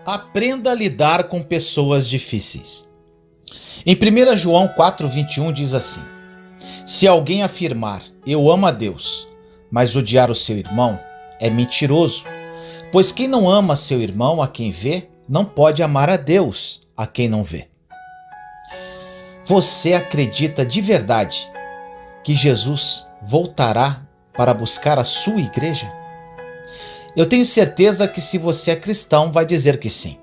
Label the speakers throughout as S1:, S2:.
S1: Aprenda a lidar com pessoas difíceis. Em 1 João 4,21 diz assim: Se alguém afirmar, eu amo a Deus, mas odiar o seu irmão, é mentiroso. Pois quem não ama seu irmão a quem vê, não pode amar a Deus a quem não vê. Você acredita de verdade que Jesus voltará para buscar a sua igreja? Eu tenho certeza que, se você é cristão, vai dizer que sim.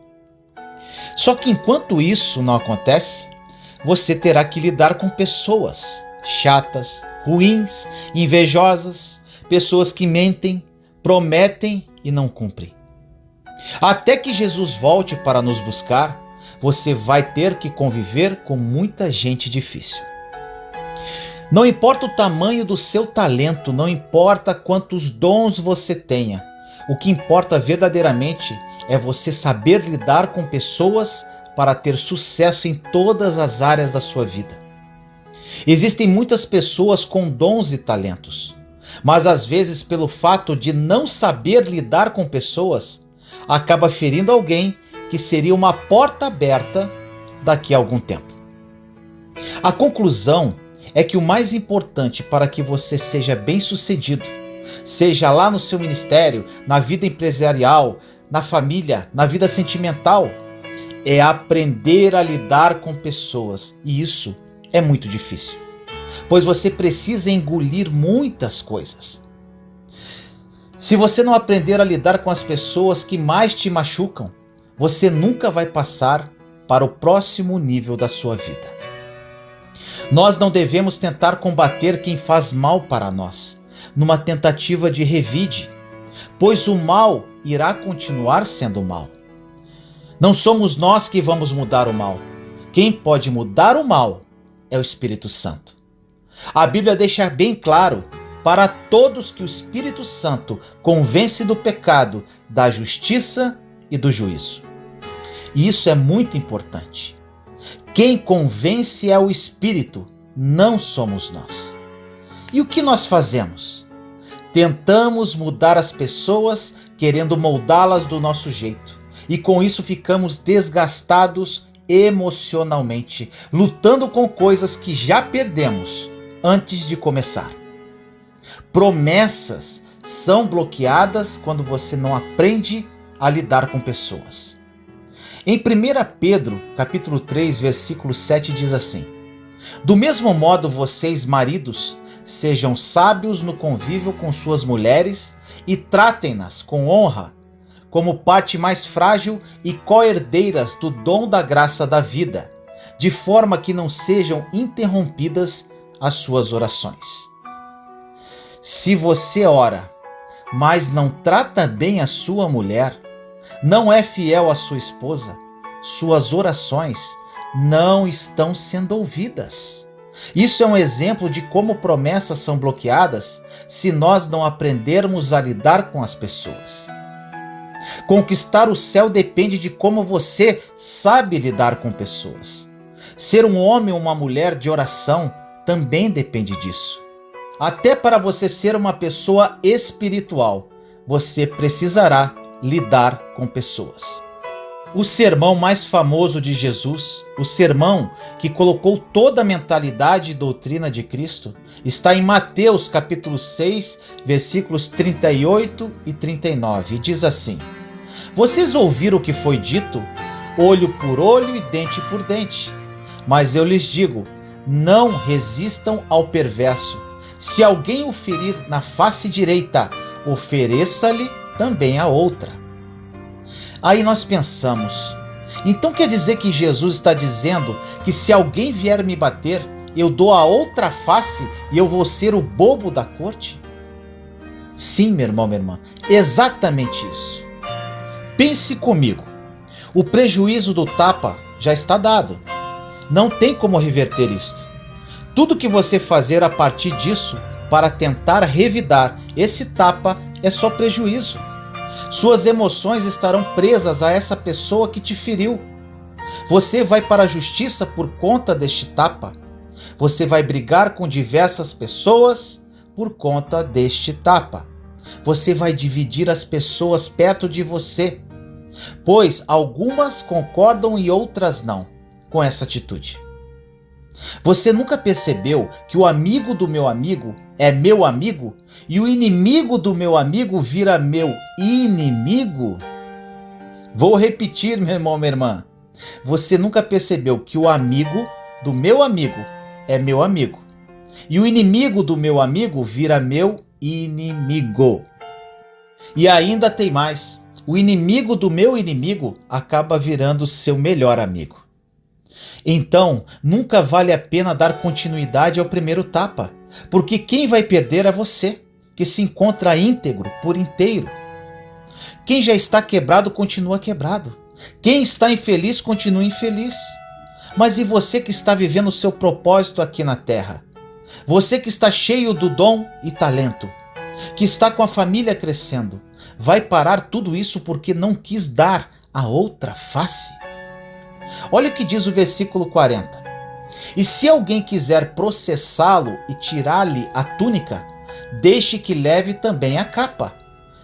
S1: Só que enquanto isso não acontece, você terá que lidar com pessoas chatas, ruins, invejosas, pessoas que mentem, prometem e não cumprem. Até que Jesus volte para nos buscar, você vai ter que conviver com muita gente difícil. Não importa o tamanho do seu talento, não importa quantos dons você tenha, o que importa verdadeiramente é você saber lidar com pessoas para ter sucesso em todas as áreas da sua vida. Existem muitas pessoas com dons e talentos, mas às vezes, pelo fato de não saber lidar com pessoas, acaba ferindo alguém que seria uma porta aberta daqui a algum tempo. A conclusão é que o mais importante para que você seja bem-sucedido, seja lá no seu ministério, na vida empresarial, na família, na vida sentimental, é aprender a lidar com pessoas. E isso é muito difícil, pois você precisa engolir muitas coisas. Se você não aprender a lidar com as pessoas que mais te machucam, você nunca vai passar para o próximo nível da sua vida. Nós não devemos tentar combater quem faz mal para nós, numa tentativa de revide, pois o mal irá continuar sendo mal. Não somos nós que vamos mudar o mal. Quem pode mudar o mal é o Espírito Santo. A Bíblia deixa bem claro para todos que o Espírito Santo convence do pecado, da justiça e do juízo. E isso é muito importante. Quem convence é o Espírito, não somos nós. E o que nós fazemos? Tentamos mudar as pessoas querendo moldá-las do nosso jeito. E com isso ficamos desgastados emocionalmente, lutando com coisas que já perdemos antes de começar. Promessas são bloqueadas quando você não aprende a lidar com pessoas. Em 1 Pedro, capítulo 3, versículo 7 diz assim: Do mesmo modo, vocês, maridos, sejam sábios no convívio com suas mulheres e tratem-nas com honra, como parte mais frágil e co-herdeiras do dom da graça da vida, de forma que não sejam interrompidas as suas orações. Se você ora, mas não trata bem a sua mulher, não é fiel à sua esposa, suas orações não estão sendo ouvidas. Isso é um exemplo de como promessas são bloqueadas se nós não aprendermos a lidar com as pessoas. Conquistar o céu depende de como você sabe lidar com pessoas. Ser um homem ou uma mulher de oração também depende disso. Até para você ser uma pessoa espiritual, você precisará lidar com pessoas. O sermão mais famoso de Jesus, o sermão que colocou toda a mentalidade e doutrina de Cristo, está em Mateus capítulo 6, versículos 38 e 39, e diz assim: Vocês ouviram o que foi dito, olho por olho e dente por dente. Mas eu lhes digo, não resistam ao perverso. Se alguém o ferir na face direita, ofereça-lhe também a outra. Aí nós pensamos, então quer dizer que Jesus está dizendo que se alguém vier me bater, eu dou a outra face e eu vou ser o bobo da corte? Sim, meu irmão, minha irmã, exatamente isso. Pense comigo, o prejuízo do tapa já está dado. Não tem como reverter isto. Tudo que você fazer a partir disso para tentar revidar esse tapa é só prejuízo. Suas emoções estarão presas a essa pessoa que te feriu. Você vai para a justiça por conta deste tapa. Você vai brigar com diversas pessoas por conta deste tapa. Você vai dividir as pessoas perto de você. pois algumas concordam e outras não com essa atitude. Você nunca percebeu que o amigo do meu amigo é meu amigo e o inimigo do meu amigo vira meu inimigo? Vou repetir, meu irmão, minha irmã. Você nunca percebeu que o amigo do meu amigo é meu amigo e o inimigo do meu amigo vira meu inimigo? E ainda tem mais. O inimigo do meu inimigo acaba virando seu melhor amigo. Então, nunca vale a pena dar continuidade ao primeiro tapa, porque quem vai perder é você, que se encontra íntegro por inteiro. Quem já está quebrado, continua quebrado. Quem está infeliz, continua infeliz. Mas e você que está vivendo o seu propósito aqui na terra? Você que está cheio do dom e talento, que está com a família crescendo, vai parar tudo isso porque não quis dar a outra face? Olha o que diz o versículo 40. E se alguém quiser processá-lo e tirar-lhe a túnica, deixe que leve também a capa.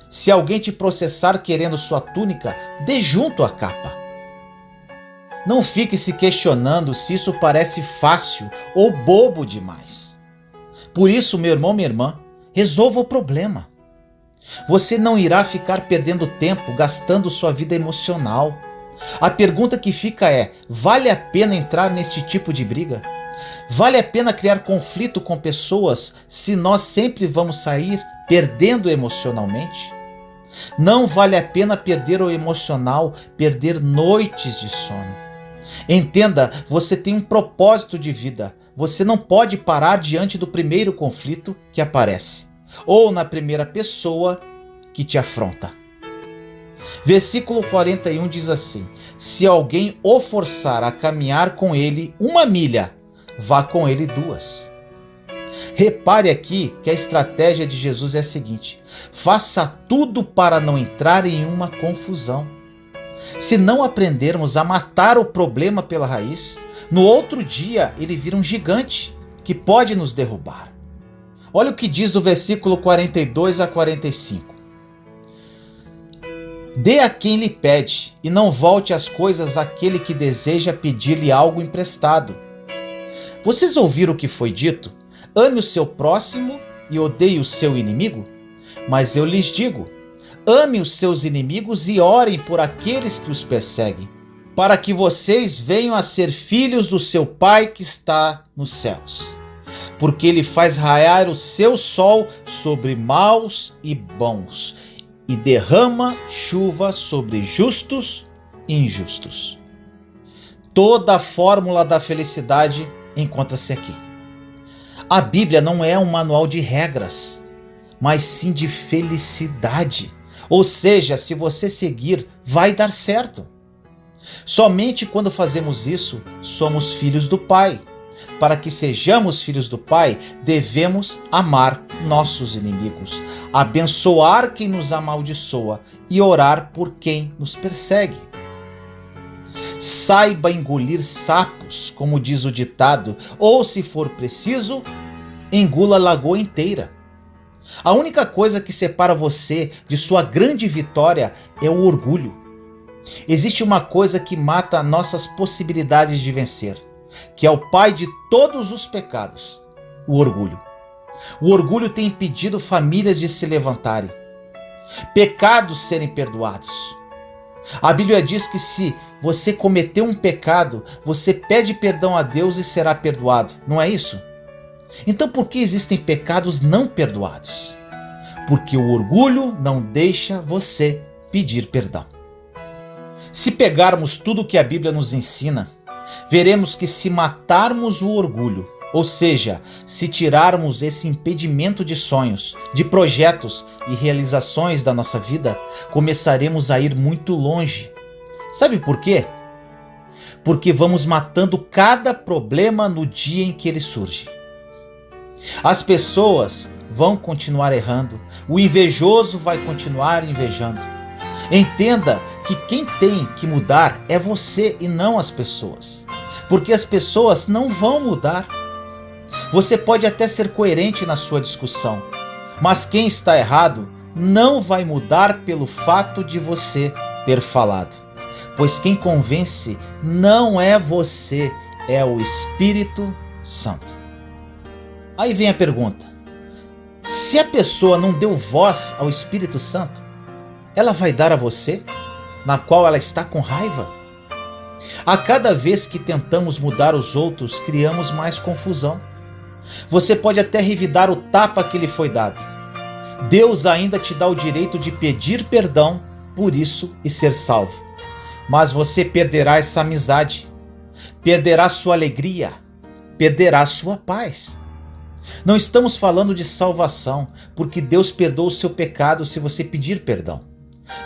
S1: Se alguém te processar querendo sua túnica, dê junto a capa. Não fique se questionando se isso parece fácil ou bobo demais. Por isso, meu irmão, minha irmã, resolva o problema. Você não irá ficar perdendo tempo gastando sua vida emocional. A pergunta que fica é: vale a pena entrar neste tipo de briga? Vale a pena criar conflito com pessoas se nós sempre vamos sair perdendo emocionalmente? Não vale a pena perder o emocional, perder noites de sono. Entenda, você tem um propósito de vida. Você não pode parar diante do primeiro conflito que aparece, ou na primeira pessoa que te afronta. Versículo 41 diz assim: se alguém o forçar a caminhar com ele 1 milha, vá com ele 2. Repare aqui que a estratégia de Jesus é a seguinte: faça tudo para não entrar em uma confusão. Se não aprendermos a matar o problema pela raiz, no outro dia ele vira um gigante que pode nos derrubar. Olha o que diz do versículo 42 a 45. Dê a quem lhe pede, e não volte as coisas àquele que deseja pedir-lhe algo emprestado. Vocês ouviram o que foi dito? Ame o seu próximo e odeie o seu inimigo? Mas eu lhes digo, ame os seus inimigos e orem por aqueles que os perseguem, para que vocês venham a ser filhos do seu Pai que está nos céus. Porque ele faz raiar o seu sol sobre maus e bons, e derrama chuva sobre justos e injustos. Toda a fórmula da felicidade encontra-se aqui. A Bíblia não é um manual de regras, mas sim de felicidade. Ou seja, se você seguir, vai dar certo. Somente quando fazemos isso, somos filhos do Pai. Para que sejamos filhos do Pai, devemos amar nossos inimigos, abençoar quem nos amaldiçoa e orar por quem nos persegue. Saiba engolir sapos, como diz o ditado, ou, se for preciso, engula a lagoa inteira. A única coisa que separa você de sua grande vitória é o orgulho. Existe uma coisa que mata nossas possibilidades de vencer, que é o pai de todos os pecados: o orgulho. O orgulho tem impedido famílias de se levantarem, pecados serem perdoados. A Bíblia diz que se você cometeu um pecado, você pede perdão a Deus e será perdoado. Não é isso? Então por que existem pecados não perdoados? Porque o orgulho não deixa você pedir perdão. Se pegarmos tudo o que a Bíblia nos ensina, veremos que se matarmos o orgulho, ou seja, se tirarmos esse impedimento de sonhos, de projetos e realizações da nossa vida, começaremos a ir muito longe. Sabe por quê? Porque vamos matando cada problema no dia em que ele surge. As pessoas vão continuar errando, o invejoso vai continuar invejando. Entenda que quem tem que mudar é você e não as pessoas, porque as pessoas não vão mudar. Você pode até ser coerente na sua discussão, mas quem está errado não vai mudar pelo fato de você ter falado, pois quem convence não é você, é o Espírito Santo. Aí vem a pergunta: se a pessoa não deu voz ao Espírito Santo, ela vai dar a você, na qual ela está com raiva? A cada vez que tentamos mudar os outros, criamos mais confusão. Você pode até revidar o tapa que lhe foi dado. Deus ainda te dá o direito de pedir perdão por isso e ser salvo. Mas você perderá essa amizade, perderá sua alegria, perderá sua paz. Não estamos falando de salvação, porque Deus perdoa o seu pecado se você pedir perdão.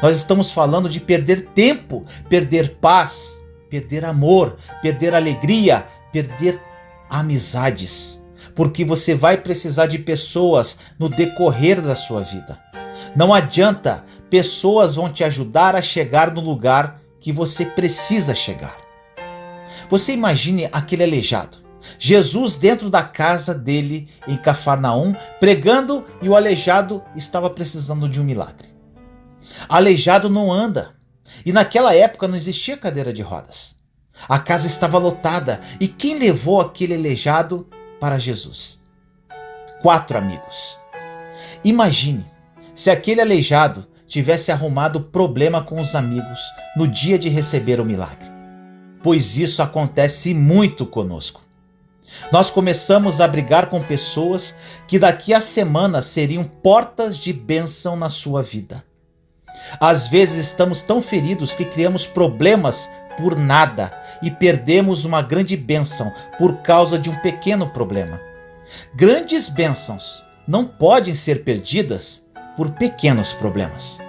S1: Nós estamos falando de perder tempo, perder paz, perder amor, perder alegria, perder amizades, porque você vai precisar de pessoas no decorrer da sua vida. Não adianta, pessoas vão te ajudar a chegar no lugar que você precisa chegar. Você imagine aquele aleijado, Jesus dentro da casa dele em Cafarnaum, pregando, e o aleijado estava precisando de um milagre. Aleijado não anda, e naquela época não existia cadeira de rodas. A casa estava lotada, e quem levou aquele aleijado para Jesus? 4 amigos. Imagine se aquele aleijado tivesse arrumado problema com os amigos no dia de receber o milagre, pois isso acontece muito conosco. Nós começamos a brigar com pessoas que daqui a semanas seriam portas de bênção na sua vida. Às vezes estamos tão feridos que criamos problemas por nada e perdemos uma grande bênção por causa de um pequeno problema. Grandes bênçãos não podem ser perdidas por pequenos problemas.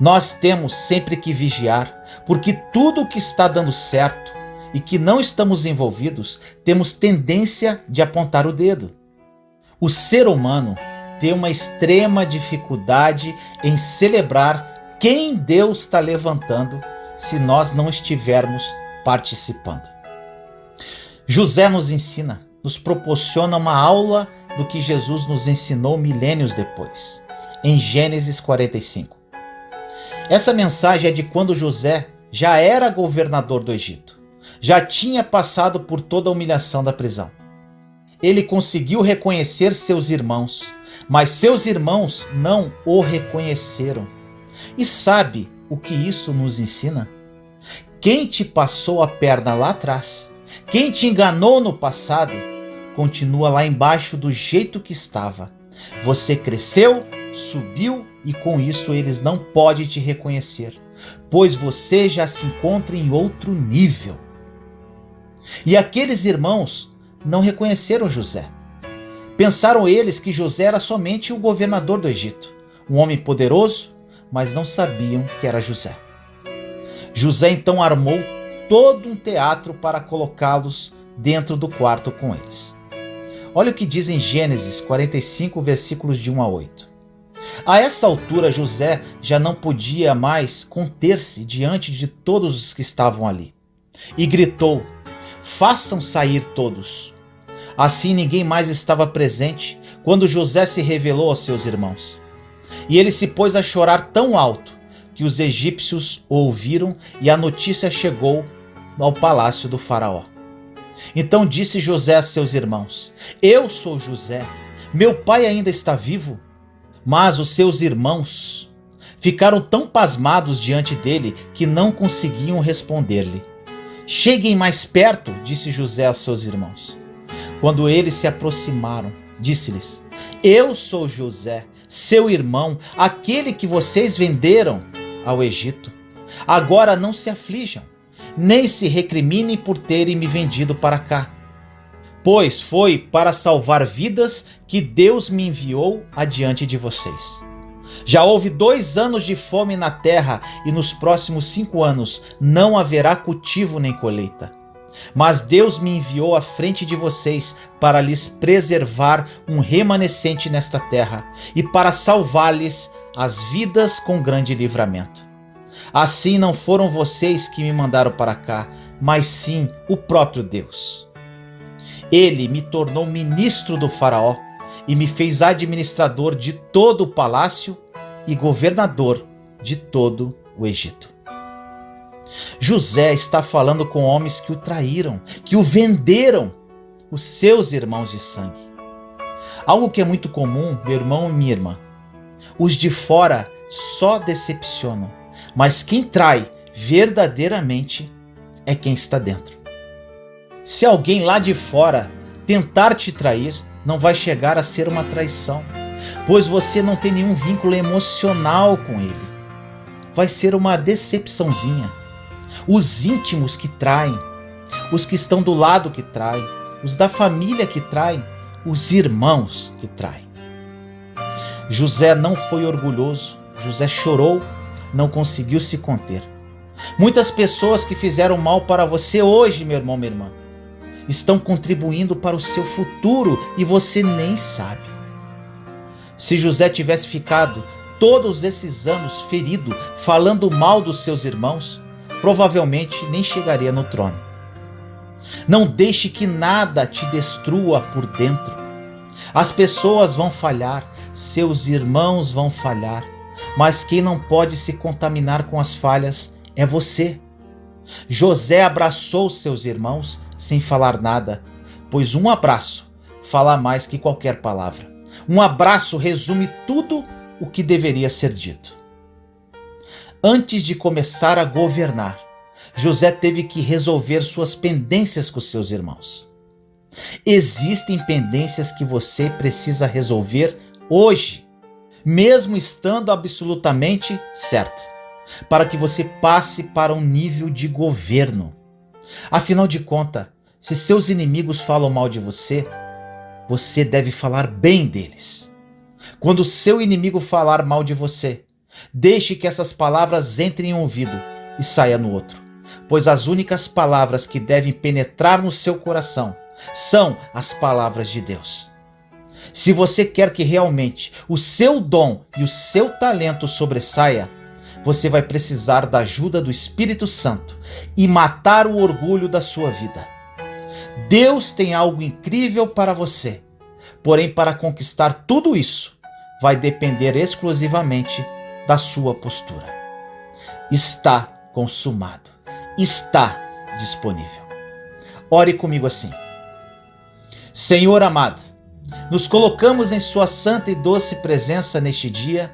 S1: Nós temos sempre que vigiar, porque tudo que está dando certo e que não estamos envolvidos, temos tendência de apontar o dedo. O ser humano tem uma extrema dificuldade em celebrar quem Deus está levantando se nós não estivermos participando. José nos ensina, nos proporciona uma aula do que Jesus nos ensinou milênios depois, em Gênesis 45. Essa mensagem é de quando José já era governador do Egito, já tinha passado por toda a humilhação da prisão. Ele conseguiu reconhecer seus irmãos, mas seus irmãos não o reconheceram. E sabe o que isso nos ensina? Quem te passou a perna lá atrás, quem te enganou no passado, continua lá embaixo do jeito que estava. Você cresceu, subiu e com isso eles não podem te reconhecer, pois você já se encontra em outro nível. E aqueles irmãos não reconheceram José. Pensaram eles que José era somente o governador do Egito, um homem poderoso, mas não sabiam que era José. José então armou todo um teatro para colocá-los dentro do quarto com eles. Olha o que diz em Gênesis 45, versículos de 1 a 8. A essa altura, José já não podia mais conter-se diante de todos os que estavam ali. E gritou: façam sair todos. Assim ninguém mais estava presente quando José se revelou aos seus irmãos. E ele se pôs a chorar tão alto que os egípcios o ouviram e a notícia chegou ao palácio do faraó. Então disse José a seus irmãos: eu sou José, meu pai ainda está vivo? Mas os seus irmãos ficaram tão pasmados diante dele que não conseguiam responder-lhe. Cheguem mais perto, disse José aos seus irmãos. Quando eles se aproximaram, disse-lhes: eu sou José, seu irmão, aquele que vocês venderam ao Egito. Agora não se aflijam, nem se recriminem por terem me vendido para cá, pois foi para salvar vidas que Deus me enviou adiante de vocês. Já houve 2 anos de fome na terra e nos próximos 5 anos não haverá cultivo nem colheita. Mas Deus me enviou à frente de vocês para lhes preservar um remanescente nesta terra e para salvar-lhes as vidas com grande livramento. Assim não foram vocês que me mandaram para cá, mas sim o próprio Deus. Ele me tornou ministro do faraó e me fez administrador de todo o palácio e governador de todo o Egito. José está falando com homens que o traíram, que o venderam, os seus irmãos de sangue. Algo que é muito comum, meu irmão e minha irmã. Os de fora só decepcionam, mas quem trai verdadeiramente é quem está dentro. Se alguém lá de fora tentar te trair, não vai chegar a ser uma traição, pois você não tem nenhum vínculo emocional com ele. Vai ser uma decepçãozinha. Os íntimos que traem, os que estão do lado que traem, os da família que traem, os irmãos que traem. José não foi orgulhoso, José chorou, não conseguiu se conter. Muitas pessoas que fizeram mal para você hoje, meu irmão, minha irmã, estão contribuindo para o seu futuro e você nem sabe. Se José tivesse ficado todos esses anos ferido, falando mal dos seus irmãos, provavelmente nem chegaria no trono. Não deixe que nada te destrua por dentro. As pessoas vão falhar, seus irmãos vão falhar, mas quem não pode se contaminar com as falhas é você. José abraçou seus irmãos sem falar nada, pois um abraço fala mais que qualquer palavra. Um abraço resume tudo o que deveria ser dito. Antes de começar a governar, José teve que resolver suas pendências com seus irmãos. Existem pendências que você precisa resolver hoje, mesmo estando absolutamente certo, para que você passe para um nível de governo. Afinal de contas, se seus inimigos falam mal de você, você deve falar bem deles. Quando o seu inimigo falar mal de você, deixe que essas palavras entrem em um ouvido e saiam no outro, pois as únicas palavras que devem penetrar no seu coração são as palavras de Deus. Se você quer que realmente o seu dom e o seu talento sobressaia, você vai precisar da ajuda do Espírito Santo e matar o orgulho da sua vida. Deus tem algo incrível para você, porém para conquistar tudo isso, vai depender exclusivamente da sua postura. Está consumado. Está disponível. Ore comigo assim. Senhor amado, nos colocamos em sua santa e doce presença neste dia,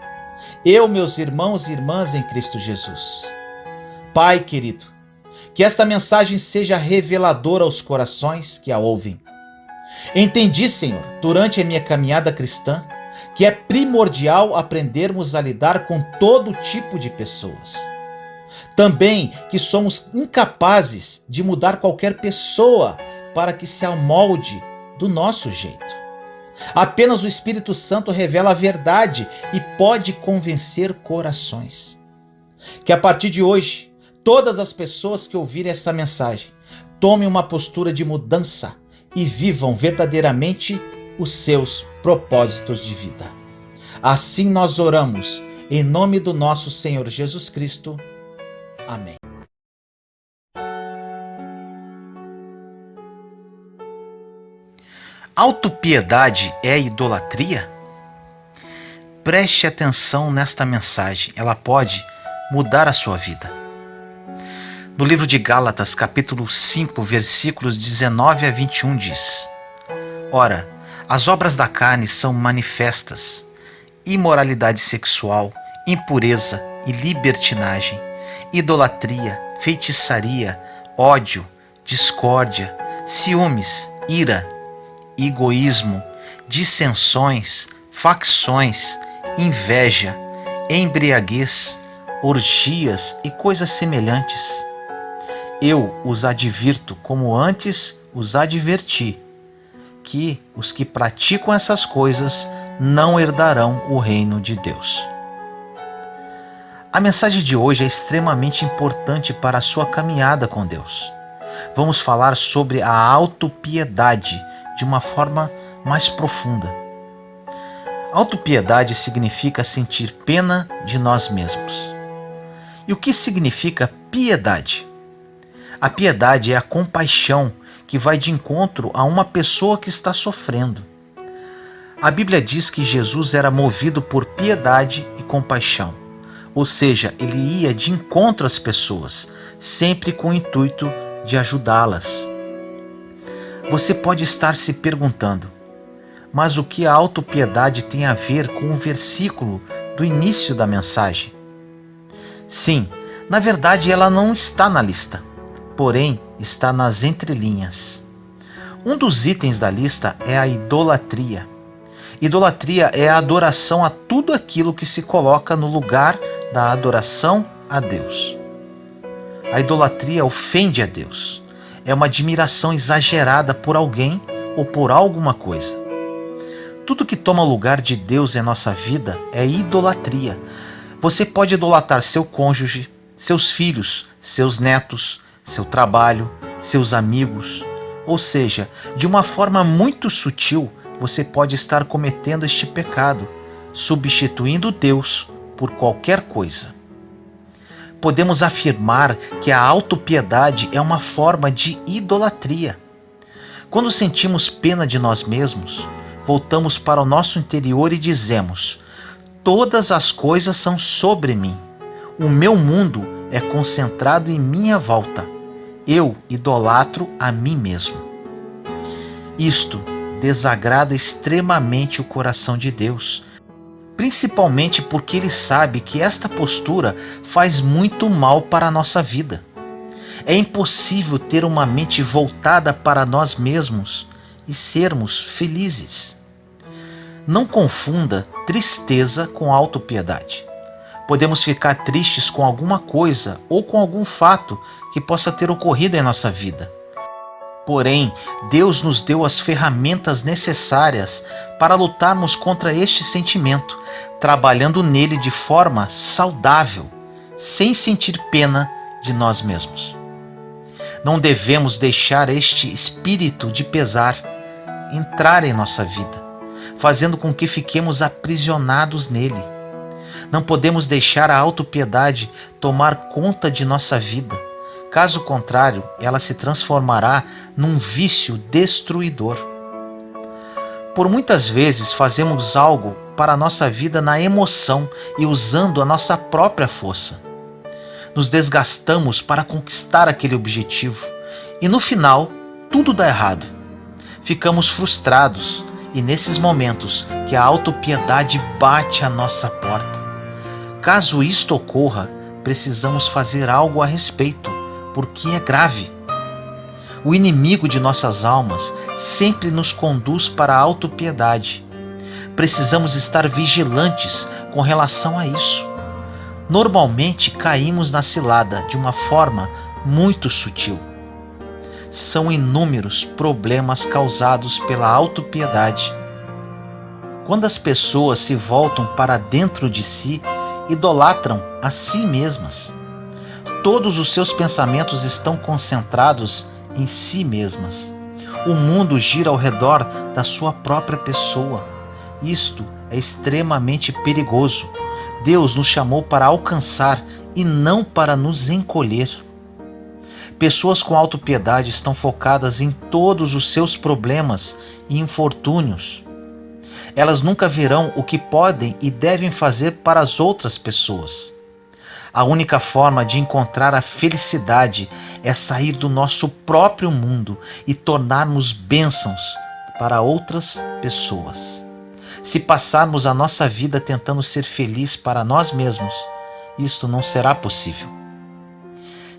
S1: eu, meus irmãos e irmãs em Cristo Jesus. Pai querido, que esta mensagem seja reveladora aos corações que a ouvem. Entendi, Senhor, durante a minha caminhada cristã, que é primordial aprendermos a lidar com todo tipo de pessoas. Também que somos incapazes de mudar qualquer pessoa para que se amolde do nosso jeito. Apenas o Espírito Santo revela a verdade e pode convencer corações. Que a partir de hoje, todas as pessoas que ouvirem essa mensagem tomem uma postura de mudança e vivam verdadeiramente os seus propósitos de vida. Assim nós oramos, em nome do nosso Senhor Jesus Cristo. Amém. Autopiedade é idolatria? Preste atenção nesta mensagem, ela pode mudar a sua vida. No livro de Gálatas, capítulo 5, versículos 19 a 21 diz: Ora, as obras da carne são manifestas: imoralidade sexual, impureza e libertinagem, idolatria, feitiçaria, ódio, discórdia, ciúmes, ira, egoísmo, dissensões, facções, inveja, embriaguez, orgias e coisas semelhantes. Eu os advirto, como antes os adverti, que os que praticam essas coisas não herdarão o reino de Deus. A mensagem de hoje é extremamente importante para a sua caminhada com Deus. Vamos falar sobre a autopiedade de uma forma mais profunda. Autopiedade significa sentir pena de nós mesmos. E o que significa piedade? A piedade é a compaixão que vai de encontro a uma pessoa que está sofrendo. A Bíblia diz que Jesus era movido por piedade e compaixão, ou seja, ele ia de encontro às pessoas, sempre com o intuito de ajudá-las. Você pode estar se perguntando, mas o que a autopiedade tem a ver com o versículo do início da mensagem? Sim, na verdade ela não está na lista, porém está nas entrelinhas. Um dos itens da lista é a idolatria. Idolatria é a adoração a tudo aquilo que se coloca no lugar da adoração a Deus. A idolatria ofende a Deus. É uma admiração exagerada por alguém ou por alguma coisa. Tudo que toma o lugar de Deus em nossa vida é idolatria. Você pode idolatrar seu cônjuge, seus filhos, seus netos, seu trabalho, seus amigos. Ou seja, de uma forma muito sutil, você pode estar cometendo este pecado, substituindo Deus por qualquer coisa. Podemos afirmar que a autopiedade é uma forma de idolatria. Quando sentimos pena de nós mesmos, voltamos para o nosso interior e dizemos: todas as coisas são sobre mim. O meu mundo é concentrado em minha volta. Eu idolatro a mim mesmo. Isto desagrada extremamente o coração de Deus, principalmente porque Ele sabe que esta postura faz muito mal para a nossa vida. É impossível ter uma mente voltada para nós mesmos e sermos felizes. Não confunda tristeza com autopiedade. Podemos ficar tristes com alguma coisa ou com algum fato que possa ter ocorrido em nossa vida. Porém, Deus nos deu as ferramentas necessárias para lutarmos contra este sentimento, trabalhando nele de forma saudável, sem sentir pena de nós mesmos. Não devemos deixar este espírito de pesar entrar em nossa vida, fazendo com que fiquemos aprisionados nele. Não podemos deixar a autopiedade tomar conta de nossa vida. Caso contrário, ela se transformará num vício destruidor. Por muitas vezes fazemos algo para a nossa vida na emoção e usando a nossa própria força. Nos desgastamos para conquistar aquele objetivo e no final tudo dá errado. Ficamos frustrados e nesses momentos que a autopiedade bate à nossa porta. Caso isto ocorra, precisamos fazer algo a respeito, porque é grave. O inimigo de nossas almas sempre nos conduz para a autopiedade. Precisamos estar vigilantes com relação a isso. Normalmente caímos na cilada de uma forma muito sutil. São inúmeros problemas causados pela autopiedade. Quando as pessoas se voltam para dentro de si, idolatram a si mesmas. Todos os seus pensamentos estão concentrados em si mesmas. O mundo gira ao redor da sua própria pessoa. Isto é extremamente perigoso. Deus nos chamou para alcançar e não para nos encolher. Pessoas com autopiedade estão focadas em todos os seus problemas e infortúnios. Elas nunca verão o que podem e devem fazer para as outras pessoas. A única forma de encontrar a felicidade é sair do nosso próprio mundo e tornarmos bênçãos para outras pessoas. Se passarmos a nossa vida tentando ser feliz para nós mesmos, isto não será possível.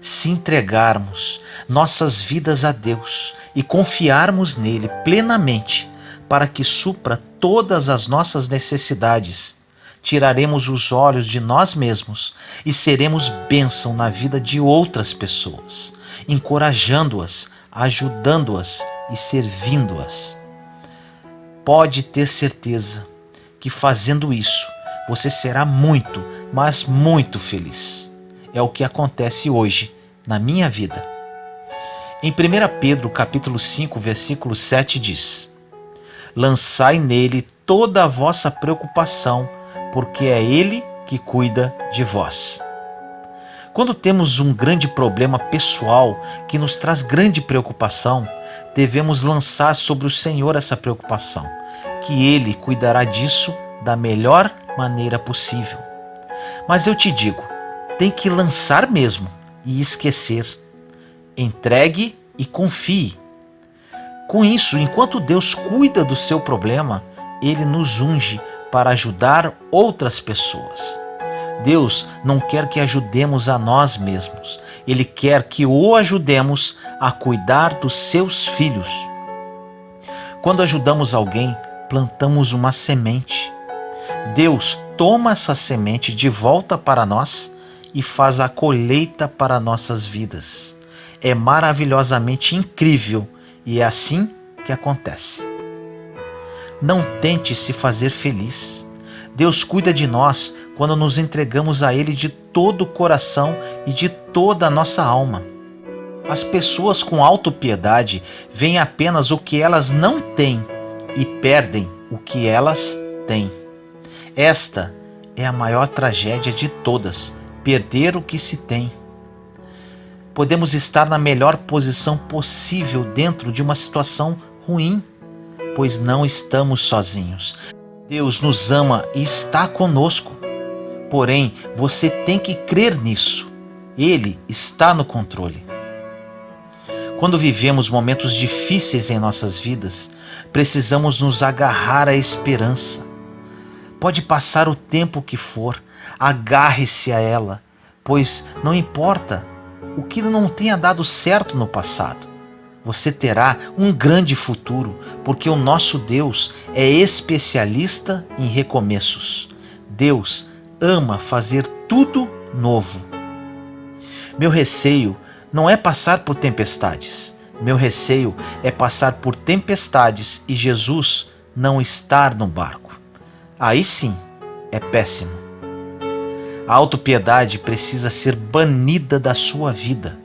S1: Se entregarmos nossas vidas a Deus e confiarmos nele plenamente para que supra todas as nossas necessidades, tiraremos os olhos de nós mesmos e seremos bênção na vida de outras pessoas, encorajando-as, ajudando-as e servindo-as. Pode ter certeza que fazendo isso, você será muito, mas muito feliz. É o que acontece hoje na minha vida. Em 1 Pedro capítulo 5, versículo 7 diz: lançai nele toda a vossa preocupação, porque é ele que cuida de vós. Quando temos um grande problema pessoal que nos traz grande preocupação, devemos lançar sobre o Senhor essa preocupação, que Ele cuidará disso da melhor maneira possível. Mas eu te digo, tem que lançar mesmo e esquecer. Entregue e confie. Com isso, enquanto Deus cuida do seu problema, Ele nos unge para ajudar outras pessoas. Deus não quer que ajudemos a nós mesmos. Ele quer que o ajudemos a cuidar dos seus filhos. Quando ajudamos alguém, plantamos uma semente. Deus toma essa semente de volta para nós e faz a colheita para nossas vidas. É maravilhosamente incrível e é assim que acontece. Não tente se fazer feliz. Deus cuida de nós quando nos entregamos a Ele de todo o coração e de toda a nossa alma. As pessoas com autopiedade veem apenas o que elas não têm e perdem o que elas têm. Esta é a maior tragédia de todas, perder o que se tem. Podemos estar na melhor posição possível dentro de uma situação ruim, pois não estamos sozinhos. Deus nos ama e está conosco. Porém, você tem que crer nisso. Ele está no controle. Quando vivemos momentos difíceis em nossas vidas, precisamos nos agarrar à esperança. Pode passar o tempo que for, agarre-se a ela, pois não importa o que não tenha dado certo no passado. Você terá um grande futuro, porque o nosso Deus é especialista em recomeços. Deus ama fazer tudo novo. Meu receio não é passar por tempestades. Meu receio é passar por tempestades e Jesus não estar no barco. Aí sim, é péssimo. A autopiedade precisa ser banida da sua vida.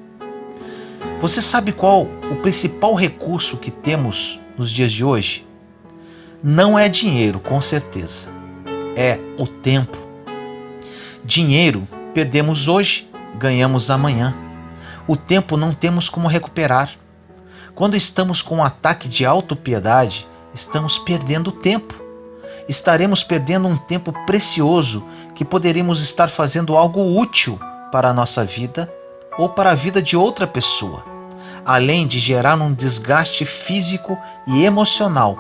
S1: Você sabe qual o principal recurso que temos nos dias de hoje? Não é dinheiro, com certeza. É o tempo. Dinheiro perdemos hoje, ganhamos amanhã. O tempo não temos como recuperar. Quando estamos com um ataque de autopiedade, estamos perdendo tempo. Estaremos perdendo um tempo precioso que poderíamos estar fazendo algo útil para a nossa vida ou para a vida de outra pessoa, além de gerar um desgaste físico e emocional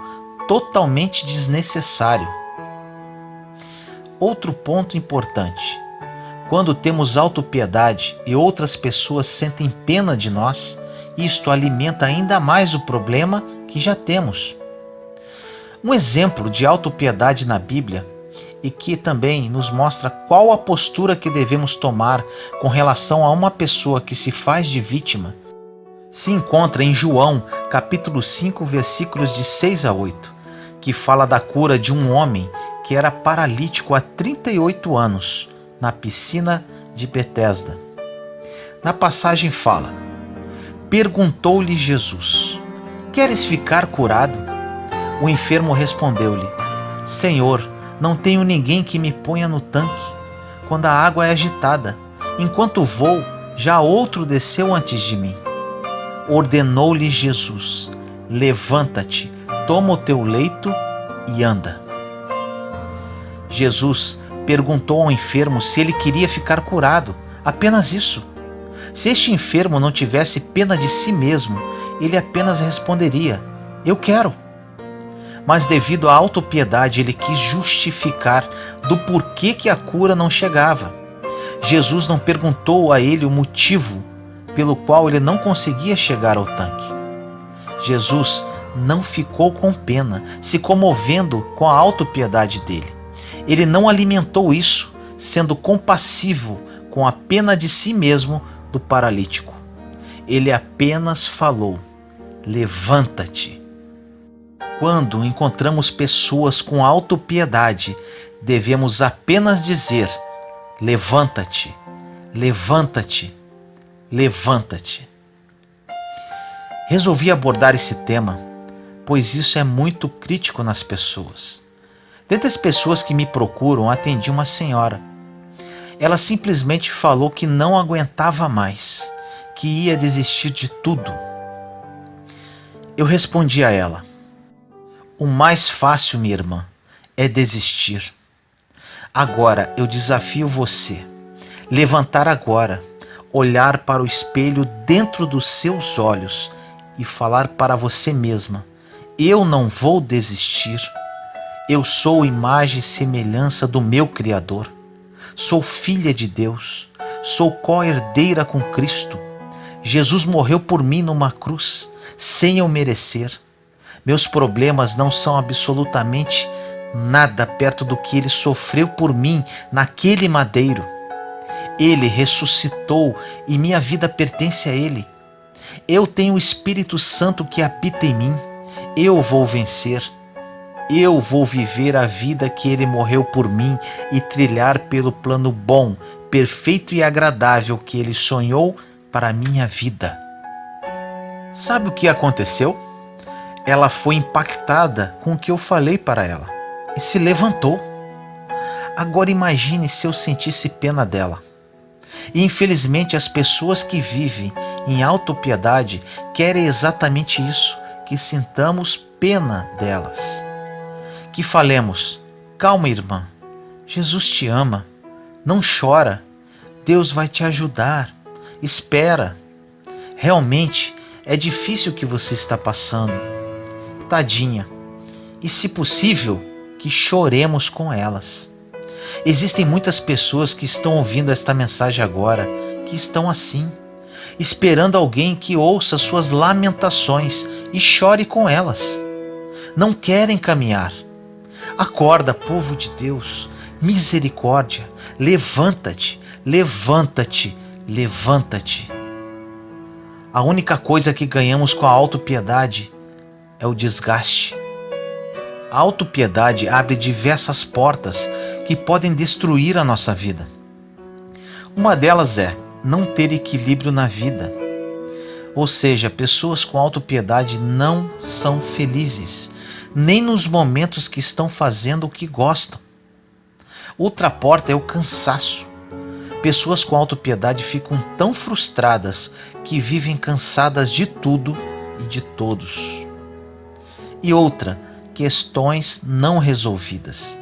S1: totalmente desnecessário. Outro ponto importante: quando temos autopiedade e outras pessoas sentem pena de nós, isto alimenta ainda mais o problema que já temos. Um exemplo de autopiedade na Bíblia e que também nos mostra qual a postura que devemos tomar com relação a uma pessoa que se faz de vítima, se encontra em João, capítulo 5, versículos de 6 a 8, que fala da cura de um homem que era paralítico há 38 anos, na piscina de Betesda. Na passagem fala: perguntou-lhe Jesus: queres ficar curado? O enfermo respondeu-lhe: Senhor, não tenho ninguém que me ponha no tanque quando a água é agitada. Enquanto vou, já outro desceu antes de mim. Ordenou-lhe Jesus: levanta-te, toma o teu leito e anda. Jesus perguntou ao enfermo se ele queria ficar curado, apenas isso. Se este enfermo não tivesse pena de si mesmo, ele apenas responderia: eu quero. Mas devido à autopiedade, ele quis justificar do porquê que a cura não chegava. Jesus não perguntou a ele o motivo pelo qual ele não conseguia chegar ao tanque. Jesus não ficou com pena, se comovendo com a autopiedade dele. Ele não alimentou isso, sendo compassivo com a pena de si mesmo do paralítico. Ele apenas falou: levanta-te. Quando encontramos pessoas com autopiedade, devemos apenas dizer: levanta-te, levanta-te, levanta-te. Resolvi abordar esse tema, pois isso é muito crítico nas pessoas. Dentre as pessoas que me procuram, atendi uma senhora. Ela simplesmente falou que não aguentava mais, que ia desistir de tudo. Eu respondi a ela: O mais fácil, minha irmã, é desistir. Agora eu desafio você, levantar agora, olhar para o espelho dentro dos seus olhos e falar para você mesma: eu não vou desistir. Eu sou imagem e semelhança do meu Criador. Sou filha de Deus. Sou co-herdeira com Cristo. Jesus morreu por mim numa cruz, sem eu merecer. Meus problemas não são absolutamente nada perto do que ele sofreu por mim naquele madeiro. Ele ressuscitou e minha vida pertence a ele. Eu tenho o Espírito Santo que habita em mim. Eu vou vencer. Eu vou viver a vida que ele morreu por mim e trilhar pelo plano bom, perfeito e agradável que ele sonhou para a minha vida. Sabe o que aconteceu? Ela foi impactada com o que eu falei para ela e se levantou. Agora imagine se eu sentisse pena dela. E infelizmente as pessoas que vivem em autopiedade querem exatamente isso, que sintamos pena delas. Que falemos: calma, irmã, Jesus te ama, não chora, Deus vai te ajudar, espera. Realmente é difícil o que você está passando, tadinha, e se possível, que choremos com elas. Existem muitas pessoas que estão ouvindo esta mensagem agora, que estão assim, esperando alguém que ouça suas lamentações e chore com elas. Não querem caminhar. Acorda, povo de Deus, misericórdia, levanta-te, levanta-te, levanta-te. A única coisa que ganhamos com a autopiedade é o desgaste. A autopiedade abre diversas portas que podem destruir a nossa vida. Uma delas é não ter equilíbrio na vida. Ou seja, pessoas com autopiedade não são felizes, nem nos momentos que estão fazendo o que gostam. Outra porta é o cansaço. Pessoas com autopiedade ficam tão frustradas que vivem cansadas de tudo e de todos. E outra, questões não resolvidas.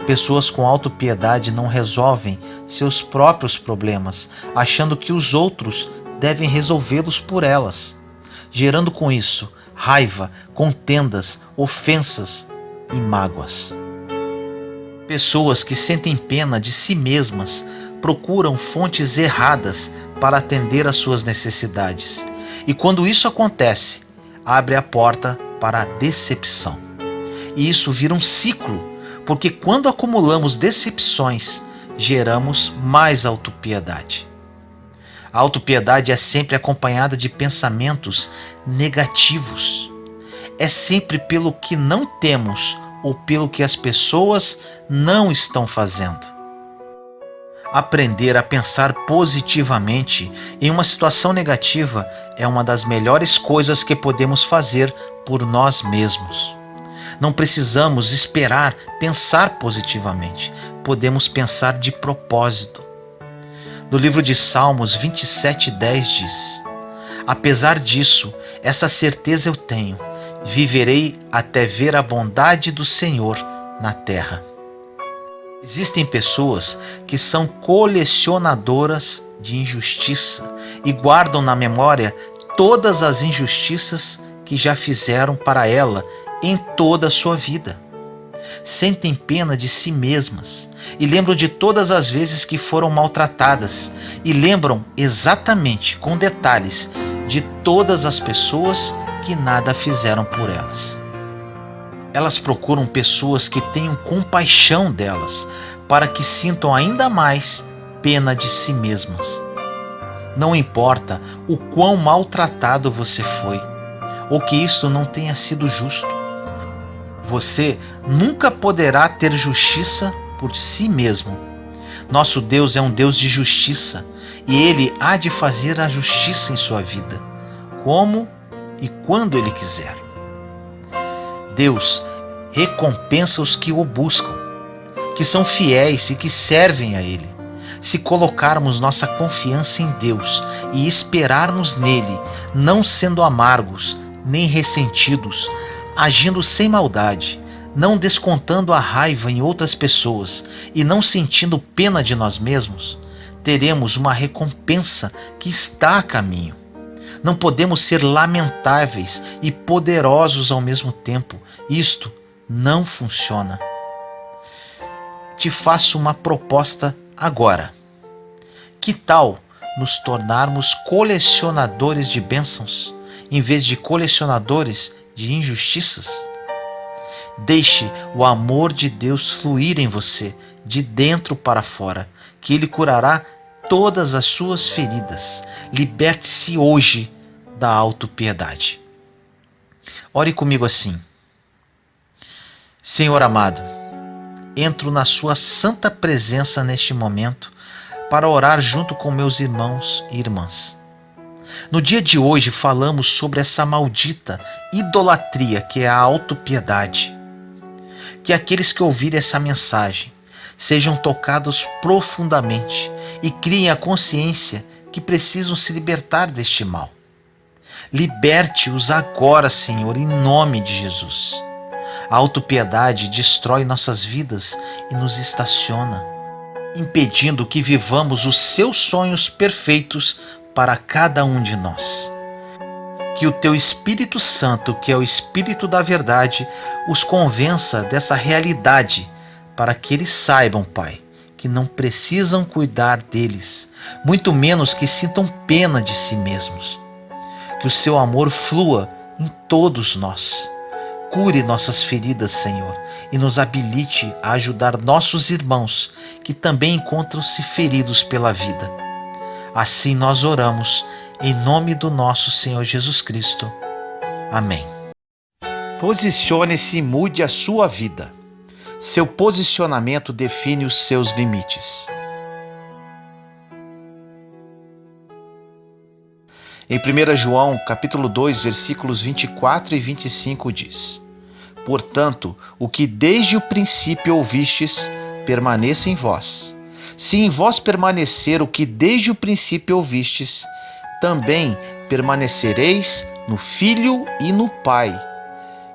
S1: Pessoas com autopiedade não resolvem seus próprios problemas, achando que os outros devem resolvê-los por elas, gerando com isso raiva, contendas, ofensas e mágoas. Pessoas que sentem pena de si mesmas procuram fontes erradas para atender às suas necessidades. E quando isso acontece, abre a porta para a decepção. E isso vira um ciclo, porque quando acumulamos decepções, geramos mais autopiedade. A autopiedade é sempre acompanhada de pensamentos negativos. É sempre pelo que não temos ou pelo que as pessoas não estão fazendo. Aprender a pensar positivamente em uma situação negativa é uma das melhores coisas que podemos fazer por nós mesmos. Não precisamos esperar pensar positivamente. Podemos pensar de propósito. No livro de Salmos 27:10 diz: apesar disso, essa certeza eu tenho, viverei até ver a bondade do Senhor na terra. Existem pessoas que são colecionadoras de injustiça e guardam na memória todas as injustiças que já fizeram para ela em toda a sua vida. Sentem pena de si mesmas e lembram de todas as vezes que foram maltratadas e lembram exatamente, com detalhes, de todas as pessoas que nada fizeram por elas. Elas procuram pessoas que tenham compaixão delas para que sintam ainda mais pena de si mesmas. Não importa o quão maltratado você foi ou que isto não tenha sido justo. Você nunca poderá ter justiça por si mesmo. Nosso Deus é um Deus de justiça e Ele há de fazer a justiça em sua vida, como e quando Ele quiser. Deus recompensa os que o buscam, que são fiéis e que servem a Ele. Se colocarmos nossa confiança em Deus e esperarmos nele, não sendo amargos nem ressentidos, agindo sem maldade, não descontando a raiva em outras pessoas e não sentindo pena de nós mesmos, teremos uma recompensa que está a caminho. Não podemos ser lamentáveis e poderosos ao mesmo tempo. Isto não funciona. Te faço uma proposta agora. Que tal nos tornarmos colecionadores de bênçãos, em vez de colecionadores de injustiças? Deixe o amor de Deus fluir em você, de dentro para fora, que Ele curará todas as suas feridas. Liberte-se hoje da autopiedade. Ore comigo assim. Senhor amado, entro na sua santa presença neste momento para orar junto com meus irmãos e irmãs. No dia de hoje falamos sobre essa maldita idolatria que é a autopiedade. Que aqueles que ouvirem essa mensagem sejam tocados profundamente e criem a consciência que precisam se libertar deste mal. Liberte-os agora, Senhor, em nome de Jesus. A autopiedade destrói nossas vidas e nos estaciona, impedindo que vivamos os seus sonhos perfeitos para cada um de nós. Que o teu Espírito Santo, que é o Espírito da verdade, os convença dessa realidade, para que eles saibam, Pai, que não precisam cuidar deles, muito menos que sintam pena de si mesmos. Que o seu amor flua em todos nós. Cure nossas feridas, Senhor, e nos habilite a ajudar nossos irmãos que também encontram-se feridos pela vida. Assim nós oramos, em nome do nosso Senhor Jesus Cristo. Amém. Posicione-se e mude a sua vida. Seu posicionamento define os seus limites. Em 1 João, capítulo 2, versículos 24 e 25 diz: Portanto, o que desde o princípio ouvistes, permaneça em vós. Se em vós permanecer o que desde o princípio ouvistes, também permanecereis no Filho e no Pai.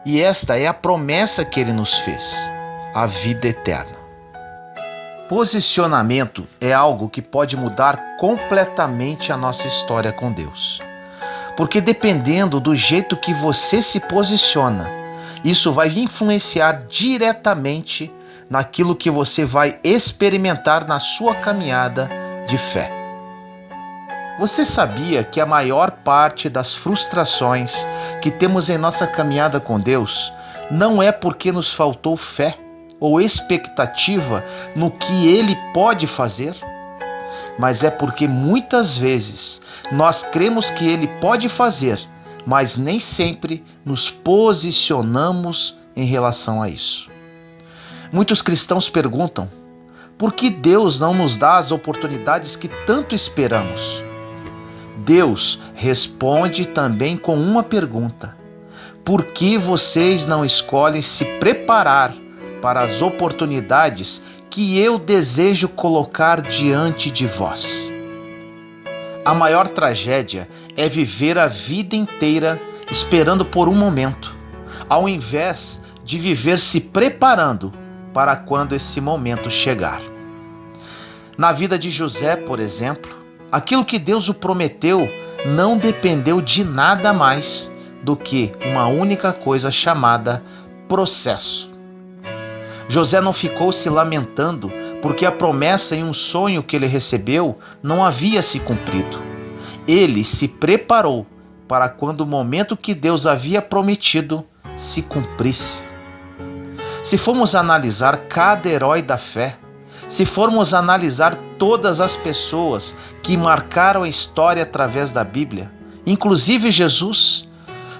S1: E esta é a promessa que ele nos fez, a vida eterna. Posicionamento é algo que pode mudar completamente a nossa história com Deus. Porque dependendo do jeito que você se posiciona, isso vai influenciar diretamente naquilo que você vai experimentar na sua caminhada de fé. Você sabia que a maior parte das frustrações que temos em nossa caminhada com Deus não é porque nos faltou fé ou expectativa no que Ele pode fazer, mas é porque muitas vezes nós cremos que Ele pode fazer, mas nem sempre nos posicionamos em relação a isso. Muitos cristãos perguntam: por que Deus não nos dá as oportunidades que tanto esperamos? Deus responde também com uma pergunta: por que vocês não escolhem se preparar para as oportunidades que eu desejo colocar diante de vós? A maior tragédia é viver a vida inteira esperando por um momento, ao invés de viver se preparando para quando esse momento chegar. Na vida de José, por exemplo, aquilo que Deus o prometeu não dependeu de nada mais do que uma única coisa chamada processo. José não ficou se lamentando porque a promessa em um sonho que ele recebeu não havia se cumprido. Ele se preparou para quando o momento que Deus havia prometido se cumprisse. Se formos analisar cada herói da fé, se formos analisar todas as pessoas que marcaram a história através da Bíblia, inclusive Jesus,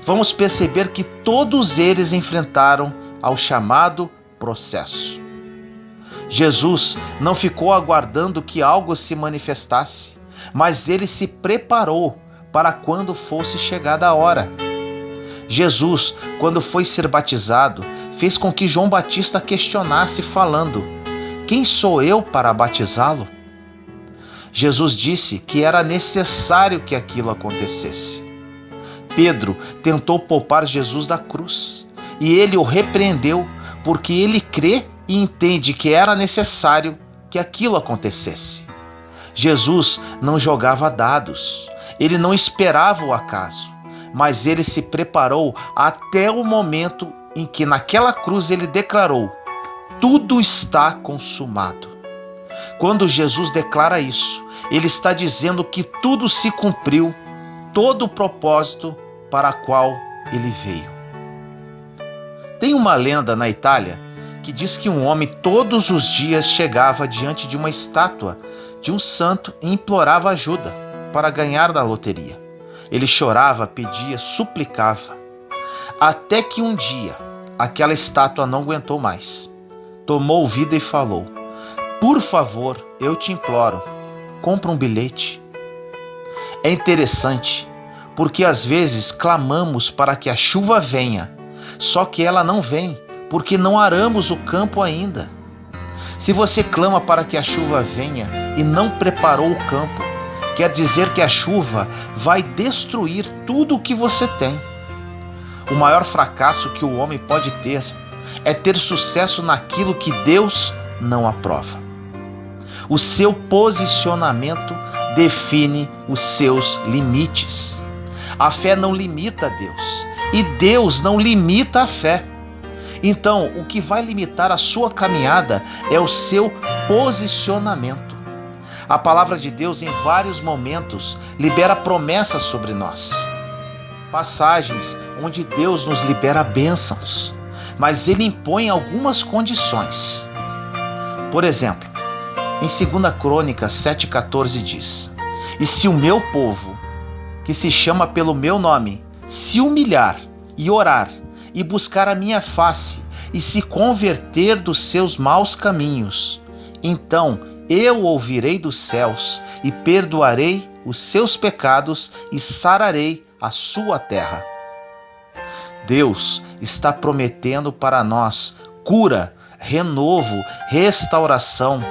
S1: vamos perceber que todos eles enfrentaram ao chamado processo. Jesus não ficou aguardando que algo se manifestasse, mas ele se preparou para quando fosse chegada a hora. Jesus, quando foi ser batizado, fez com que João Batista questionasse, falando: quem sou eu para batizá-lo? Jesus disse que era necessário que aquilo acontecesse. Pedro tentou poupar Jesus da cruz. e ele o repreendeu porque ele crê e entende que era necessário que aquilo acontecesse. Jesus não jogava dados, ele não esperava o acaso, mas ele se preparou até o momento em que naquela cruz ele declarou: tudo está consumado. Quando Jesus declara isso, ele está dizendo que tudo se cumpriu, todo o propósito para o qual ele veio. Tem uma lenda na Itália que diz que um homem todos os dias chegava diante de uma estátua de um santo e implorava ajuda para ganhar na loteria. Ele chorava, pedia, suplicava, até que um dia aquela estátua não aguentou mais. Tomou vida e falou: por favor, eu te imploro, compra um bilhete. É interessante, porque às vezes clamamos para que a chuva venha, só que ela não vem, porque não aramos o campo ainda. Se você clama para que a chuva venha e não preparou o campo, quer dizer que a chuva vai destruir tudo o que você tem. O maior fracasso que o homem pode ter é ter sucesso naquilo que Deus não aprova. O seu posicionamento define os seus limites. A fé não limita Deus e Deus não limita a fé. Então, o que vai limitar a sua caminhada é o seu posicionamento. A palavra de Deus, em vários momentos, libera promessas sobre nós. Passagens onde Deus nos libera bênçãos, mas Ele impõe algumas condições. Por exemplo, em 2 Crônicas 7,14 diz: e se o meu povo, que se chama pelo meu nome, se humilhar e orar, e buscar a minha face, e se converter dos seus maus caminhos, então eu ouvirei dos céus, e perdoarei os seus pecados, e sararei a sua terra. Deus está prometendo para nós cura, renovo, restauração,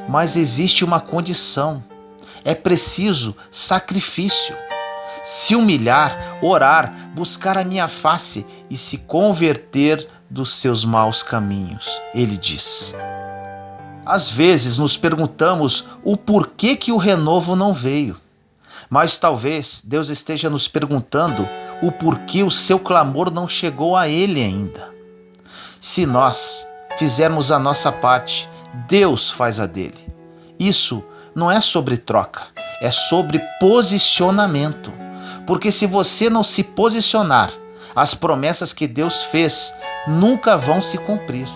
S1: mas existe uma condição: é preciso sacrifício. Se humilhar, orar, buscar a minha face e se converter dos seus maus caminhos, ele diz. Às vezes nos perguntamos o porquê que o renovo não veio, mas talvez Deus esteja nos perguntando o porquê o seu clamor não chegou a ele ainda. Se nós fizermos a nossa parte, Deus faz a dele. Isso não é sobre troca, é sobre posicionamento. Porque se você não se posicionar, as promessas que Deus fez nunca vão se cumprir.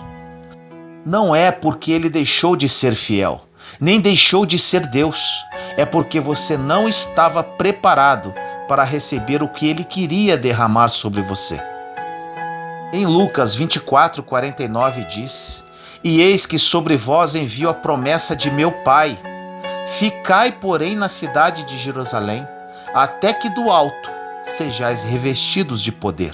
S1: Não é porque ele deixou de ser fiel, nem deixou de ser Deus. É porque você não estava preparado para receber o que ele queria derramar sobre você. Em Lucas 24:49 diz: e eis que sobre vós envio a promessa de meu Pai. Ficai, porém, na cidade de Jerusalém, até que do alto sejais revestidos de poder.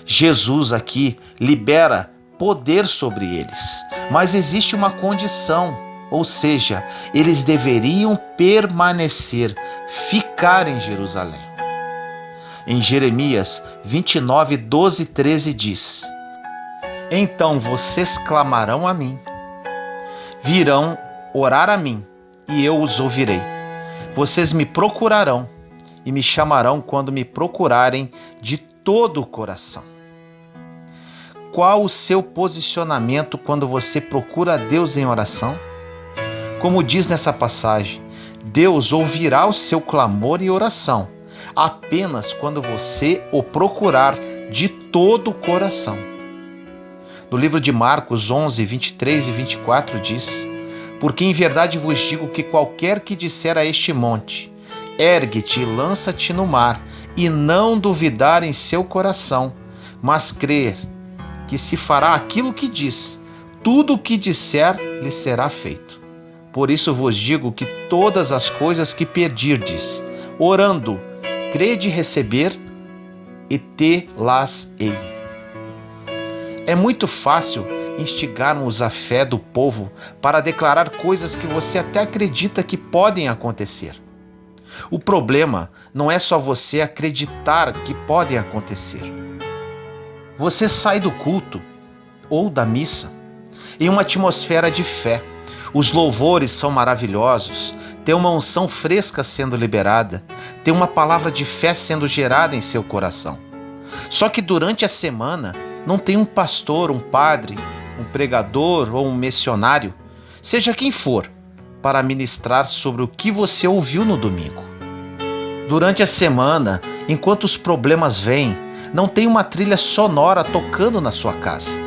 S1: Jesus aqui libera poder sobre eles, mas existe uma condição, ou seja, eles deveriam permanecer, ficar em Jerusalém. Em Jeremias 29:12-13 diz: então vocês clamarão a mim, virão orar a mim, e eu os ouvirei. Vocês me procurarão e me chamarão quando me procurarem de todo o coração. Qual o seu posicionamento quando você procura a Deus em oração? Como diz nessa passagem, Deus ouvirá o seu clamor e oração apenas quando você o procurar de todo o coração. No livro de Marcos 11:23-24 diz: porque em verdade vos digo que qualquer que disser a este monte, ergue-te e lança-te no mar, e não duvidar em seu coração, mas crer que se fará aquilo que diz, tudo o que disser lhe será feito. Por isso vos digo que todas as coisas que pedirdes, orando, crede receber, e tê-las-ei. É muito fácil instigarmos a fé do povo para declarar coisas que você até acredita que podem acontecer. O problema não é só você acreditar que podem acontecer. Você sai do culto ou da missa em uma atmosfera de fé. Os louvores são maravilhosos, tem uma unção fresca sendo liberada, tem uma palavra de fé sendo gerada em seu coração. Só que durante a semana não tem um pastor, um padre, um pregador ou um missionário, seja quem for, para ministrar sobre o que você ouviu no domingo. Durante a semana, enquanto os problemas vêm, não tem uma trilha sonora tocando na sua casa.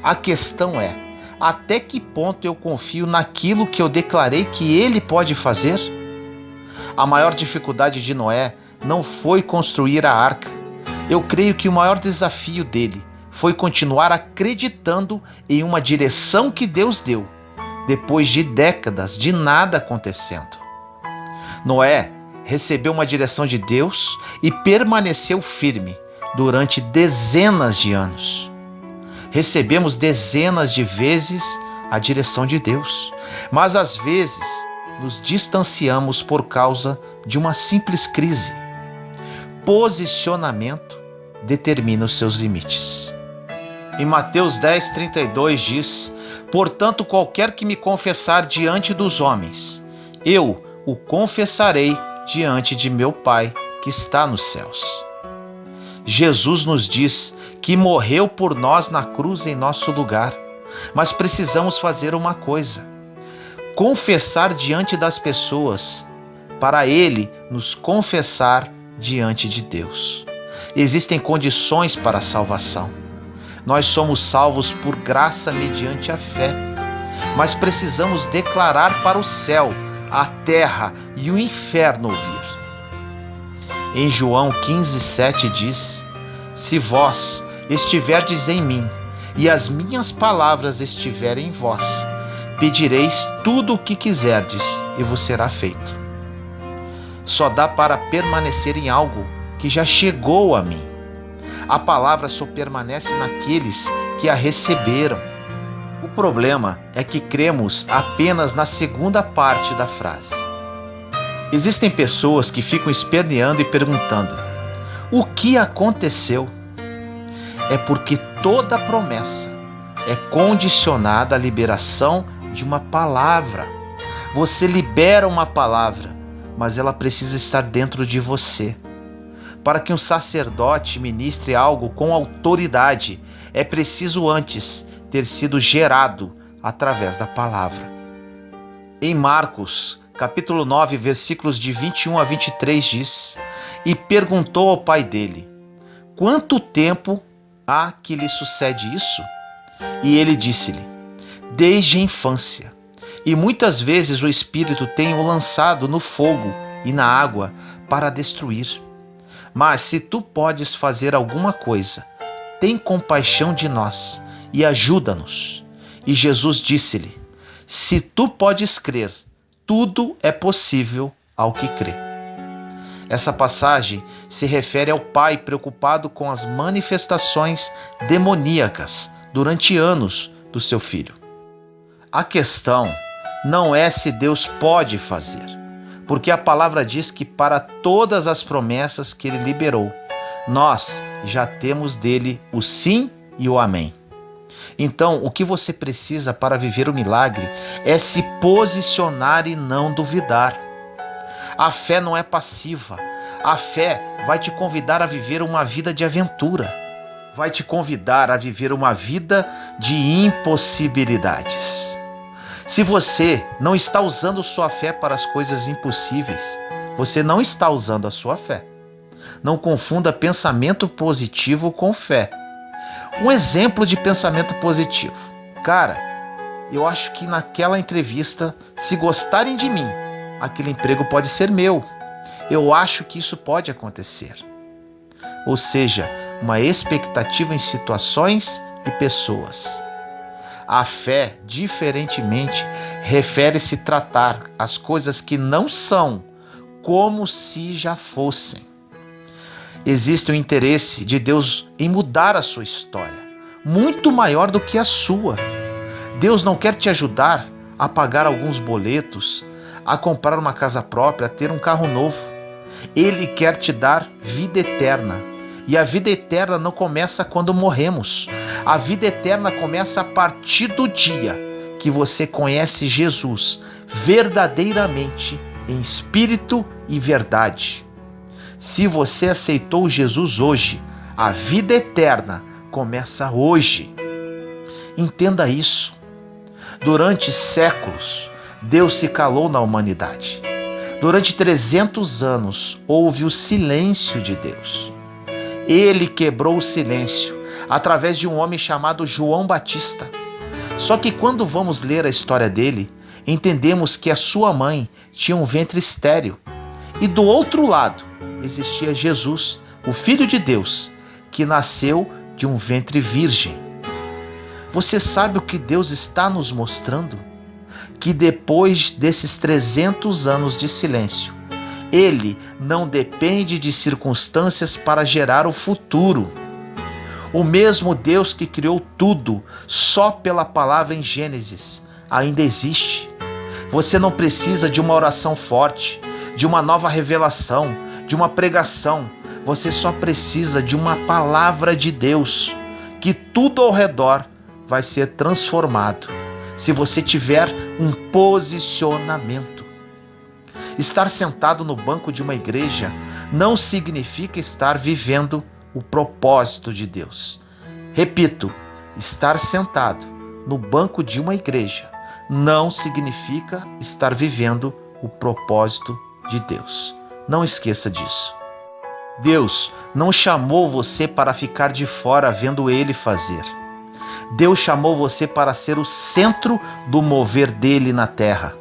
S1: A questão é, até que ponto eu confio naquilo que eu declarei que ele pode fazer? A maior dificuldade de Noé não foi construir a arca. Eu creio que o maior desafio dele foi continuar acreditando em uma direção que Deus deu, depois de décadas de nada acontecendo. Noé recebeu uma direção de Deus e permaneceu firme durante dezenas de anos. Recebemos dezenas de vezes a direção de Deus, mas às vezes nos distanciamos por causa de uma simples crise. Posicionamento determina os seus limites. Em Mateus 10:32 diz: portanto, qualquer que me confessar diante dos homens, eu o confessarei diante de meu Pai que está nos céus. Jesus nos diz que morreu por nós na cruz em nosso lugar, mas precisamos fazer uma coisa: confessar diante das pessoas, para Ele nos confessar diante de Deus. Existem condições para a salvação. Nós somos salvos por graça mediante a fé, mas precisamos declarar para o céu, a terra e o inferno ouvir. Em João 15:7 diz: se vós estiverdes em mim e as minhas palavras estiverem em vós, pedireis tudo o que quiserdes e vos será feito. Só dá para permanecer em algo que já chegou a mim. A palavra só permanece naqueles que a receberam. O problema é que cremos apenas na segunda parte da frase. Existem pessoas que ficam esperneando e perguntando: o que aconteceu? É porque toda promessa é condicionada à liberação de uma palavra. Você libera uma palavra, mas ela precisa estar dentro de você. Para que um sacerdote ministre algo com autoridade, é preciso antes ter sido gerado através da palavra. Em Marcos, capítulo 9, versículos de 21 a 23 diz: e perguntou ao pai dele: quanto tempo há que lhe sucede isso? E ele disse-lhe: desde a infância, e muitas vezes o Espírito tem o lançado no fogo e na água para destruir. Mas se tu podes fazer alguma coisa, tem compaixão de nós e ajuda-nos. E Jesus disse-lhe: se tu podes crer, tudo é possível ao que crê. Essa passagem se refere ao pai preocupado com as manifestações demoníacas durante anos do seu filho. A questão não é se Deus pode fazer, porque a palavra diz que para todas as promessas que ele liberou, nós já temos dele o sim e o amém. Então, o que você precisa para viver o milagre é se posicionar e não duvidar. A fé não é passiva. A fé vai te convidar a viver uma vida de aventura. Vai te convidar a viver uma vida de impossibilidades. Se você não está usando sua fé para as coisas impossíveis, você não está usando a sua fé. Não confunda pensamento positivo com fé. Um exemplo de pensamento positivo: cara, eu acho que naquela entrevista, se gostarem de mim, aquele emprego pode ser meu. Eu acho que isso pode acontecer. Ou seja, uma expectativa em situações e pessoas. A fé, diferentemente, refere-se a tratar as coisas que não são como se já fossem. Existe um interesse de Deus em mudar a sua história, muito maior do que a sua. Deus não quer te ajudar a pagar alguns boletos, a comprar uma casa própria, a ter um carro novo. Ele quer te dar vida eterna. E a vida eterna não começa quando morremos. A vida eterna começa a partir do dia que você conhece Jesus verdadeiramente, em espírito e verdade. Se você aceitou Jesus hoje, a vida eterna começa hoje. Entenda isso. Durante séculos, Deus se calou na humanidade. Durante 300 anos, houve o silêncio de Deus. Ele quebrou o silêncio através de um homem chamado João Batista. Só que quando vamos ler a história dele, entendemos que a sua mãe tinha um ventre estéril. E do outro lado existia Jesus, o Filho de Deus, que nasceu de um ventre virgem. Você sabe o que Deus está nos mostrando? Que depois desses 300 anos de silêncio, Ele não depende de circunstâncias para gerar o futuro. O mesmo Deus que criou tudo só pela palavra em Gênesis ainda existe. Você não precisa de uma oração forte, de uma nova revelação, de uma pregação. Você só precisa de uma palavra de Deus, que tudo ao redor vai ser transformado se você tiver um posicionamento. Estar sentado no banco de uma igreja não significa estar vivendo o propósito de Deus. Repito, estar sentado no banco de uma igreja não significa estar vivendo o propósito de Deus. Não esqueça disso. Deus não chamou você para ficar de fora vendo Ele fazer. Deus chamou você para ser o centro do mover dele na terra.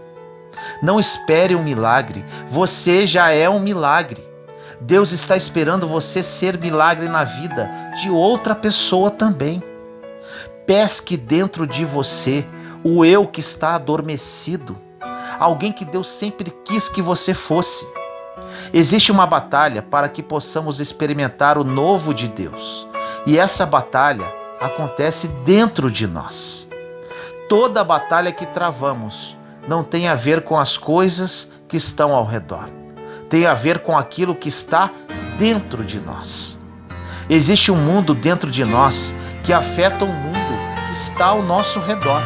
S1: Não espere um milagre, você já é um milagre. Deus está esperando você ser milagre na vida de outra pessoa também. Pesque dentro de você o eu que está adormecido, alguém que Deus sempre quis que você fosse. Existe uma batalha para que possamos experimentar o novo de Deus, e essa batalha acontece dentro de nós. Toda batalha que travamos não tem a ver com as coisas que estão ao redor, tem a ver com aquilo que está dentro de nós. Existe um mundo dentro de nós que afeta o mundo que está ao nosso redor.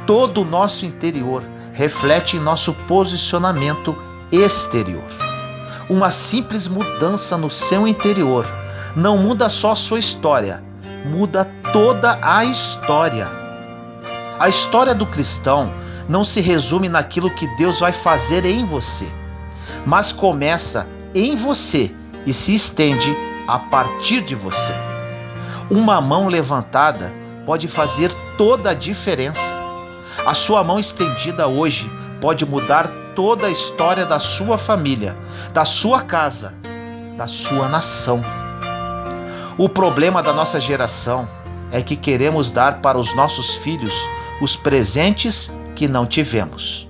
S1: Todo o nosso interior reflete em nosso posicionamento exterior. Uma simples mudança no seu interior não muda só a sua história, muda toda a história. A história do cristão não se resume naquilo que Deus vai fazer em você, mas começa em você e se estende a partir de você. Uma mão levantada pode fazer toda a diferença. A sua mão estendida hoje pode mudar toda a história da sua família, da sua casa, da sua nação. O problema da nossa geração é que queremos dar para os nossos filhos os presentes que não tivemos,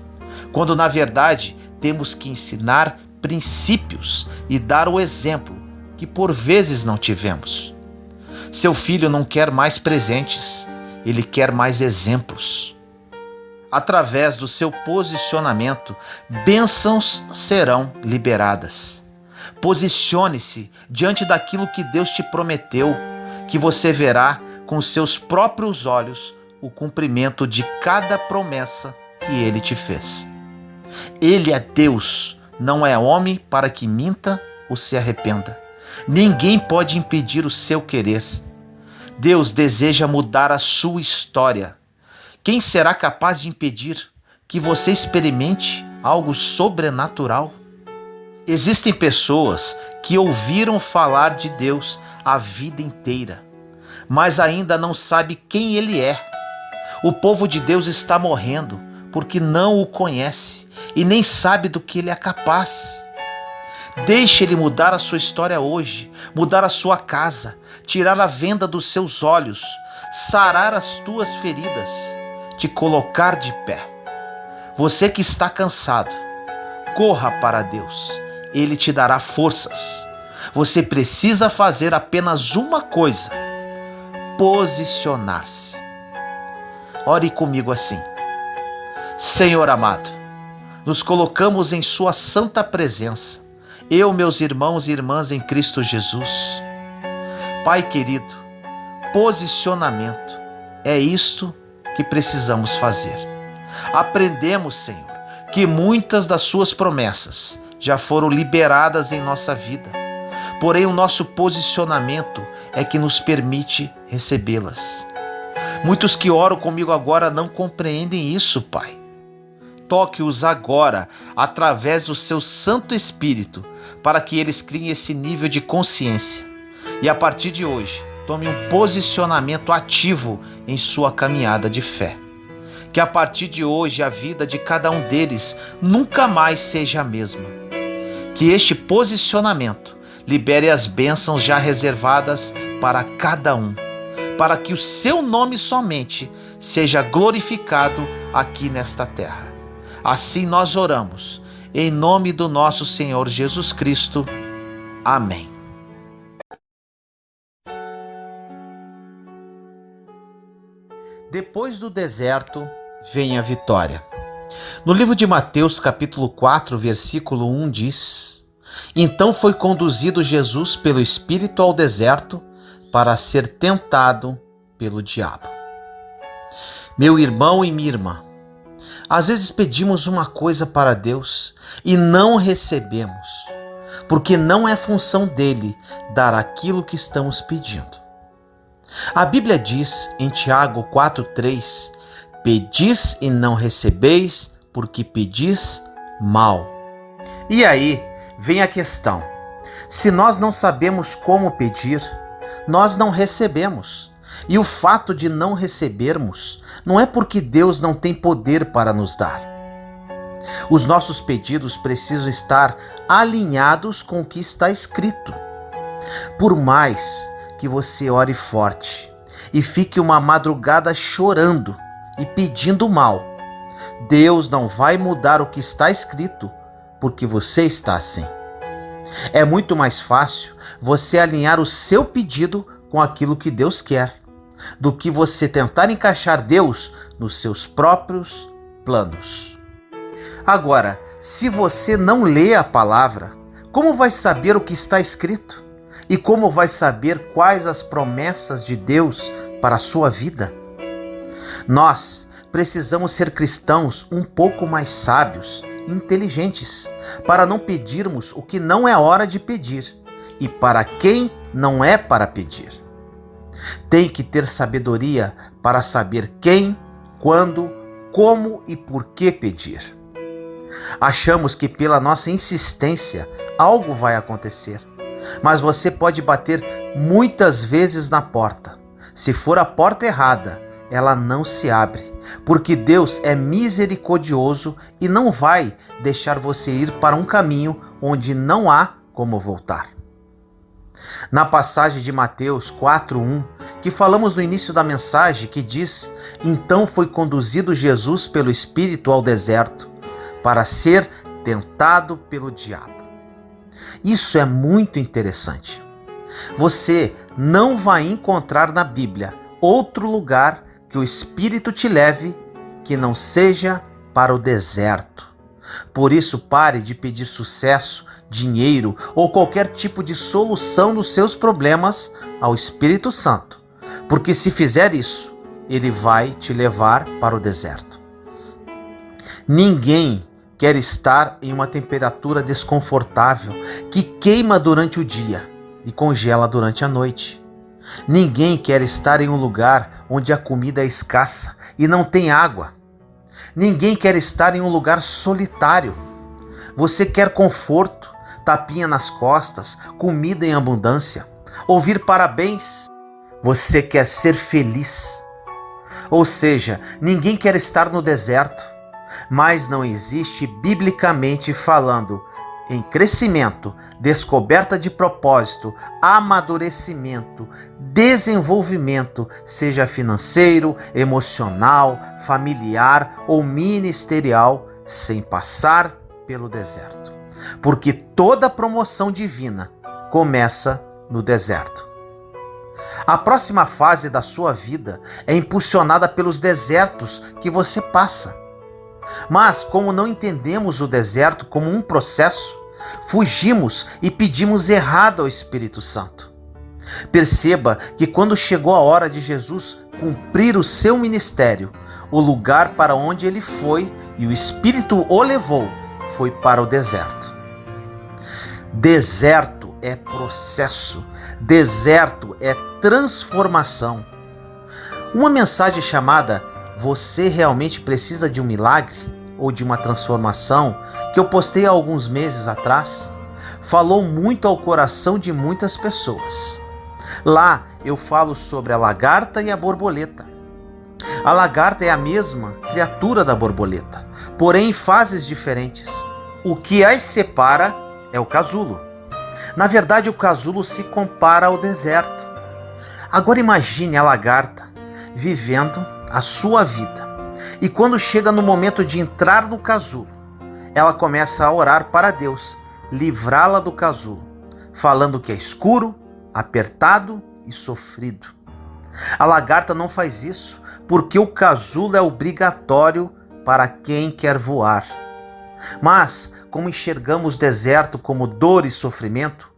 S1: quando na verdade temos que ensinar princípios e dar o exemplo que por vezes não tivemos. Seu filho não quer mais presentes, ele quer mais exemplos. Através do seu posicionamento, bênçãos serão liberadas. Posicione-se diante daquilo que Deus te prometeu, que você verá com seus próprios olhos o cumprimento de cada promessa que Ele te fez. Ele é Deus, não é homem para que minta ou se arrependa. Ninguém pode impedir o seu querer. Deus deseja mudar a sua história. Quem será capaz de impedir que você experimente algo sobrenatural? Existem pessoas que ouviram falar de Deus a vida inteira, mas ainda não sabem quem Ele é. O povo de Deus está morrendo porque não o conhece e nem sabe do que Ele é capaz. Deixe Ele mudar a sua história hoje, mudar a sua casa, tirar a venda dos seus olhos, sarar as tuas feridas, te colocar de pé. Você que está cansado, corra para Deus. Ele te dará forças. Você precisa fazer apenas uma coisa: posicionar-se. Ore comigo assim: Senhor amado, nos colocamos em Sua santa presença, eu, meus irmãos e irmãs em Cristo Jesus. Pai querido, posicionamento é isto que precisamos fazer. Aprendemos, Senhor, que muitas das suas promessas já foram liberadas em nossa vida, porém o nosso posicionamento é que nos permite recebê-las. Muitos que oram comigo agora não compreendem isso, Pai. Toque-os agora através do seu Santo Espírito para que eles criem esse nível de consciência e a partir de hoje tome um posicionamento ativo em sua caminhada de fé. Que a partir de hoje a vida de cada um deles nunca mais seja a mesma. Que este posicionamento libere as bênçãos já reservadas para cada um, para que o seu nome somente seja glorificado aqui nesta terra. Assim nós oramos, em nome do nosso Senhor Jesus Cristo. Amém. Depois do deserto, vem a vitória. No livro de Mateus, capítulo 4, versículo 1 diz: Então foi conduzido Jesus pelo Espírito ao deserto para ser tentado pelo diabo. Meu irmão e minha irmã, às vezes pedimos uma coisa para Deus e não recebemos, porque não é função dele dar aquilo que estamos pedindo. A Bíblia diz em Tiago 4,3: Pedis e não recebeis, porque pedis mal. E aí vem a questão: se nós não sabemos como pedir, nós não recebemos. E o fato de não recebermos não é porque Deus não tem poder para nos dar. Os nossos pedidos precisam estar alinhados com o que está escrito. Por mais que você ore forte e fique uma madrugada chorando e pedindo mal, Deus não vai mudar o que está escrito porque você está assim. É muito mais fácil você alinhar o seu pedido com aquilo que Deus quer, do que você tentar encaixar Deus nos seus próprios planos. Agora, se você não lê a palavra, como vai saber o que está escrito? E como vai saber quais as promessas de Deus para a sua vida? Nós precisamos ser cristãos um pouco mais sábios, inteligentes, para não pedirmos o que não é hora de pedir e para quem não é para pedir. Tem que ter sabedoria para saber quem, quando, como e por que pedir. Achamos que pela nossa insistência algo vai acontecer, mas você pode bater muitas vezes na porta. Se for a porta errada, ela não se abre, porque Deus é misericordioso e não vai deixar você ir para um caminho onde não há como voltar. Na passagem de Mateus 4:1, que falamos no início da mensagem, que diz: Então foi conduzido Jesus pelo Espírito ao deserto, para ser tentado pelo diabo. Isso é muito interessante. Você não vai encontrar na Bíblia outro lugar que o Espírito te leve que não seja para o deserto. Por isso, pare de pedir sucesso, dinheiro ou qualquer tipo de solução dos seus problemas ao Espírito Santo, porque se fizer isso, ele vai te levar para o deserto. Ninguém quer estar em uma temperatura desconfortável que queima durante o dia e congela durante a noite. Ninguém quer estar em um lugar onde a comida é escassa e não tem água. Ninguém quer estar em um lugar solitário. Você quer conforto, tapinha nas costas, comida em abundância, ouvir parabéns. Você quer ser feliz. Ou seja, ninguém quer estar no deserto, mas não existe biblicamente falando em crescimento, descoberta de propósito, amadurecimento, desenvolvimento, seja financeiro, emocional, familiar ou ministerial, sem passar pelo deserto. Porque toda promoção divina começa no deserto. A próxima fase da sua vida é impulsionada pelos desertos que você passa. Mas, como não entendemos o deserto como um processo, fugimos e pedimos errado ao Espírito Santo. Perceba que quando chegou a hora de Jesus cumprir o seu ministério, o lugar para onde ele foi e o Espírito o levou foi para o deserto. Deserto é processo, deserto é transformação. Uma mensagem chamada "Você realmente precisa de um milagre?" ou de uma transformação, que eu postei há alguns meses atrás, falou muito ao coração de muitas pessoas. Lá eu falo sobre a lagarta e a borboleta. A lagarta é a mesma criatura da borboleta, porém em fases diferentes. O que as separa é o casulo. Na verdade, o casulo se compara ao deserto. Agora imagine a lagarta vivendo a sua vida. E quando chega no momento de entrar no casulo, ela começa a orar para Deus livrá-la do casulo, falando que é escuro, apertado e sofrido. A lagarta não faz isso porque o casulo é obrigatório para quem quer voar. Mas, como enxergamos o deserto como dor e sofrimento,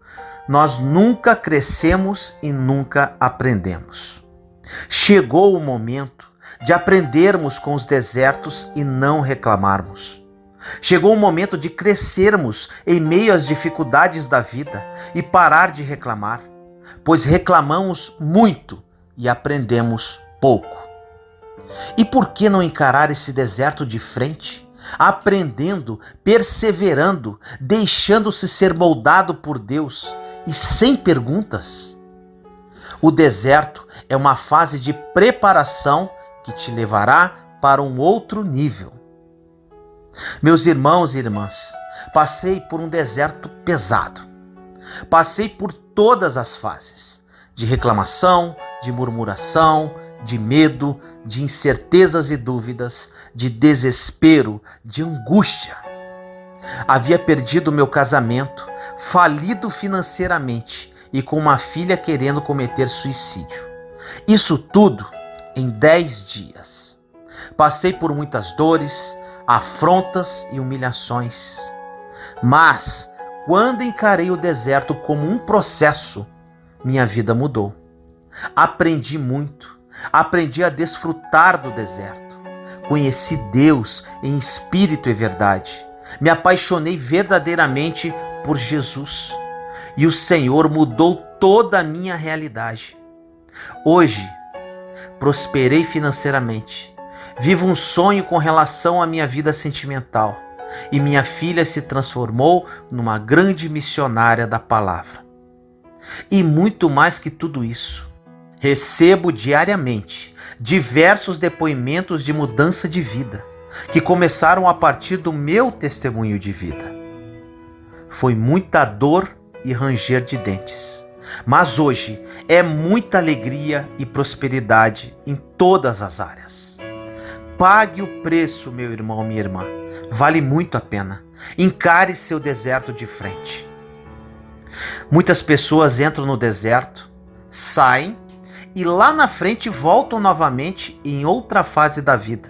S1: nós nunca crescemos e nunca aprendemos. Chegou o momento de aprendermos com os desertos e não reclamarmos. Chegou o momento de crescermos em meio às dificuldades da vida e parar de reclamar, pois reclamamos muito e aprendemos pouco. E por que não encarar esse deserto de frente, aprendendo, perseverando, deixando-se ser moldado por Deus e sem perguntas? O deserto é uma fase de preparação que te levará para um outro nível. Meus irmãos e irmãs, passei por um deserto pesado. Passei por todas as fases, de reclamação, de murmuração, de medo, de incertezas e dúvidas, de desespero, de angústia. Havia perdido meu casamento, falido financeiramente e com uma filha querendo cometer suicídio. Isso tudo em 10 dias. Passei por muitas dores, afrontas e humilhações. Mas, quando encarei o deserto como um processo, minha vida mudou. Aprendi muito, aprendi a desfrutar do deserto. Conheci Deus em espírito e verdade. Me apaixonei verdadeiramente por Jesus. E o Senhor mudou toda a minha realidade. Hoje, prosperei financeiramente. Vivo um sonho com relação à minha vida sentimental. E minha filha se transformou numa grande missionária da palavra. E muito mais que tudo isso, recebo diariamente diversos depoimentos de mudança de vida, que começaram a partir do meu testemunho de vida. Foi muita dor e ranger de dentes. Mas hoje é muita alegria e prosperidade em todas as áreas. Pague o preço, meu irmão, minha irmã. Vale muito a pena. Encare seu deserto de frente. Muitas pessoas entram no deserto, saem e lá na frente voltam novamente em outra fase da vida,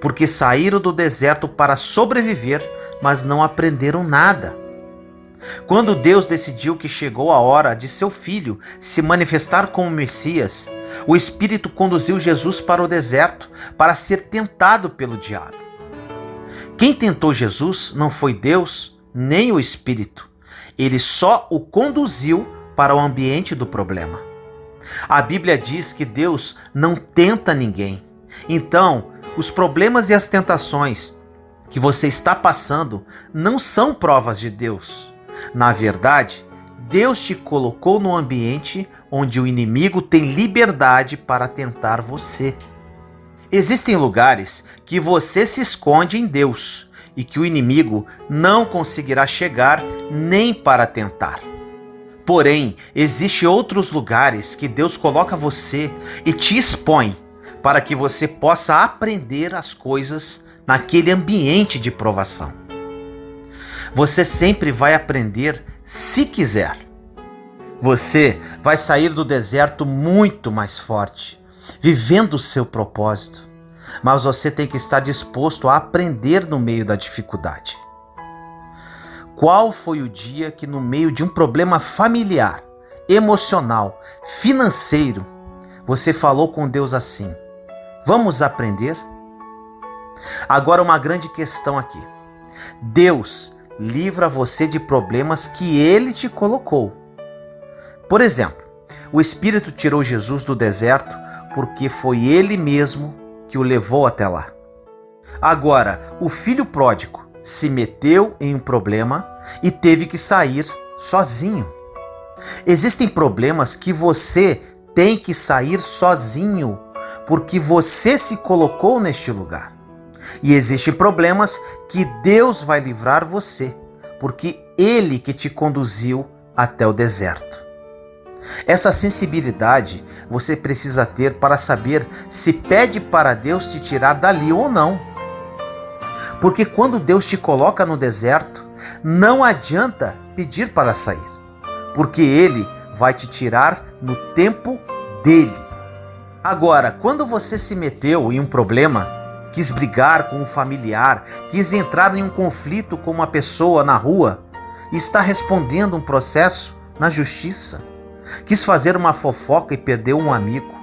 S1: porque saíram do deserto para sobreviver, mas não aprenderam nada. Quando Deus decidiu que chegou a hora de seu filho se manifestar como Messias, o Espírito conduziu Jesus para o deserto para ser tentado pelo diabo. Quem tentou Jesus não foi Deus nem o Espírito. Ele só o conduziu para o ambiente do problema. A Bíblia diz que Deus não tenta ninguém. Então, os problemas e as tentações que você está passando não são provas de Deus. Na verdade, Deus te colocou no ambiente onde o inimigo tem liberdade para tentar você. Existem lugares que você se esconde em Deus e que o inimigo não conseguirá chegar nem para tentar. Porém, existem outros lugares que Deus coloca você e te expõe para que você possa aprender as coisas naquele ambiente de provação. Você sempre vai aprender se quiser. Você vai sair do deserto muito mais forte, vivendo o seu propósito. Mas você tem que estar disposto a aprender no meio da dificuldade. Qual foi o dia que, no meio de um problema familiar, emocional, financeiro, você falou com Deus assim: vamos aprender? Agora, uma grande questão aqui. Deus livra você de problemas que Ele te colocou. Por exemplo, o Espírito tirou Jesus do deserto porque foi Ele mesmo que o levou até lá. Agora, o filho pródigo se meteu em um problema e teve que sair sozinho. Existem problemas que você tem que sair sozinho, porque você se colocou neste lugar. E existem problemas que Deus vai livrar você, porque Ele que te conduziu até o deserto. Essa sensibilidade você precisa ter para saber se pede para Deus te tirar dali ou não. Porque quando Deus te coloca no deserto, não adianta pedir para sair, porque Ele vai te tirar no tempo dele. Agora, quando você se meteu em um problema, quis brigar com um familiar, quis entrar em um conflito com uma pessoa na rua e está respondendo um processo na justiça, quis fazer uma fofoca e perdeu um amigo,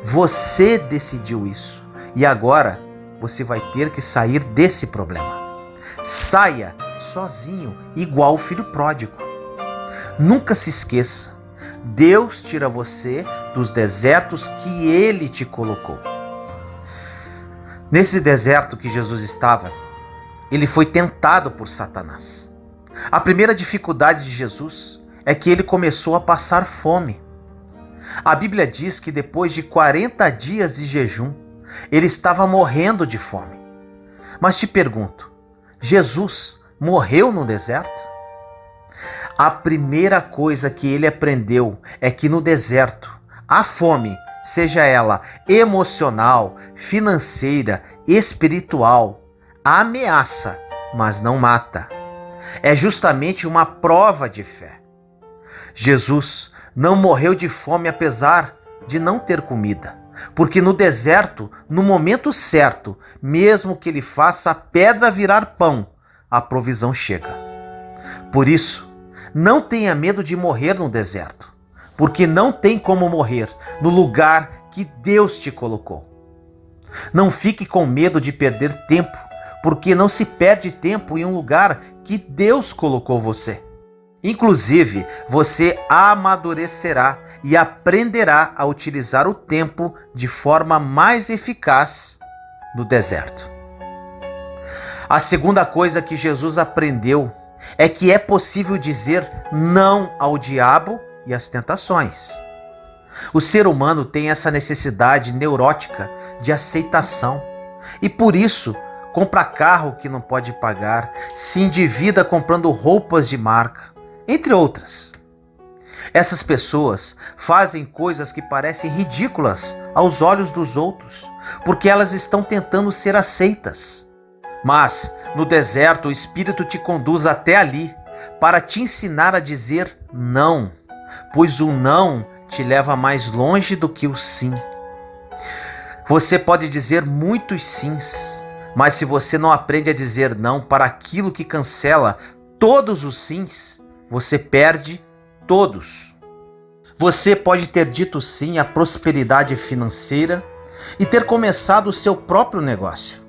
S1: você decidiu isso e agora você vai ter que sair desse problema. Saia sozinho, igual o filho pródigo. Nunca se esqueça, Deus tira você dos desertos que Ele te colocou. Nesse deserto que Jesus estava, Ele foi tentado por Satanás. A primeira dificuldade de Jesus é que Ele começou a passar fome. A Bíblia diz que depois de 40 dias de jejum, Ele estava morrendo de fome. Mas te pergunto, Jesus morreu no deserto? A primeira coisa que Ele aprendeu é que no deserto, a fome, seja ela emocional, financeira, espiritual, ameaça, mas não mata. É justamente uma prova de fé. Jesus não morreu de fome apesar de não ter comida, porque no deserto, no momento certo, mesmo que Ele faça a pedra virar pão, a provisão chega. Por isso, não tenha medo de morrer no deserto, porque não tem como morrer no lugar que Deus te colocou. Não fique com medo de perder tempo, porque não se perde tempo em um lugar que Deus colocou você. Inclusive, você amadurecerá e aprenderá a utilizar o tempo de forma mais eficaz no deserto. A segunda coisa que Jesus aprendeu é que é possível dizer não ao diabo e às tentações. O ser humano tem essa necessidade neurótica de aceitação e por isso compra carro que não pode pagar, se endivida comprando roupas de marca, entre outras. Essas pessoas fazem coisas que parecem ridículas aos olhos dos outros, porque elas estão tentando ser aceitas. Mas no deserto o Espírito te conduz até ali para te ensinar a dizer não, pois o não te leva mais longe do que o sim. Você pode dizer muitos sims, mas se você não aprende a dizer não para aquilo que cancela todos os sims, você perde todos. Você pode ter dito sim à prosperidade financeira e ter começado o seu próprio negócio.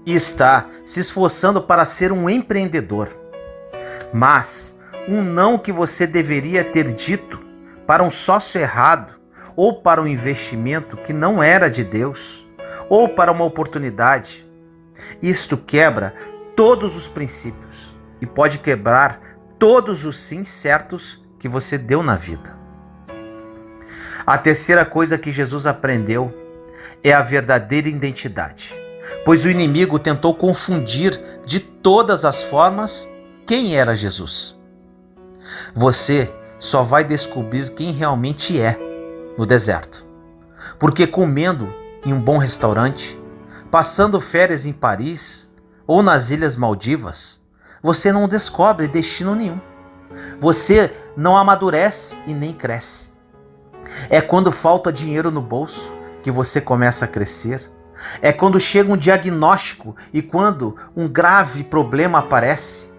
S1: E está se esforçando para ser um empreendedor. Mas um não que você deveria ter dito para um sócio errado, ou para um investimento que não era de Deus, ou para uma oportunidade, isto quebra todos os princípios e pode quebrar todos os sim certos que você deu na vida. A terceira coisa que Jesus aprendeu é a verdadeira identidade, pois o inimigo tentou confundir de todas as formas quem era Jesus. Você só vai descobrir quem realmente é no deserto, porque comendo em um bom restaurante, passando férias em Paris ou nas Ilhas Maldivas, você não descobre destino nenhum. Você não amadurece e nem cresce. É quando falta dinheiro no bolso que você começa a crescer. É quando chega um diagnóstico e quando um grave problema aparece.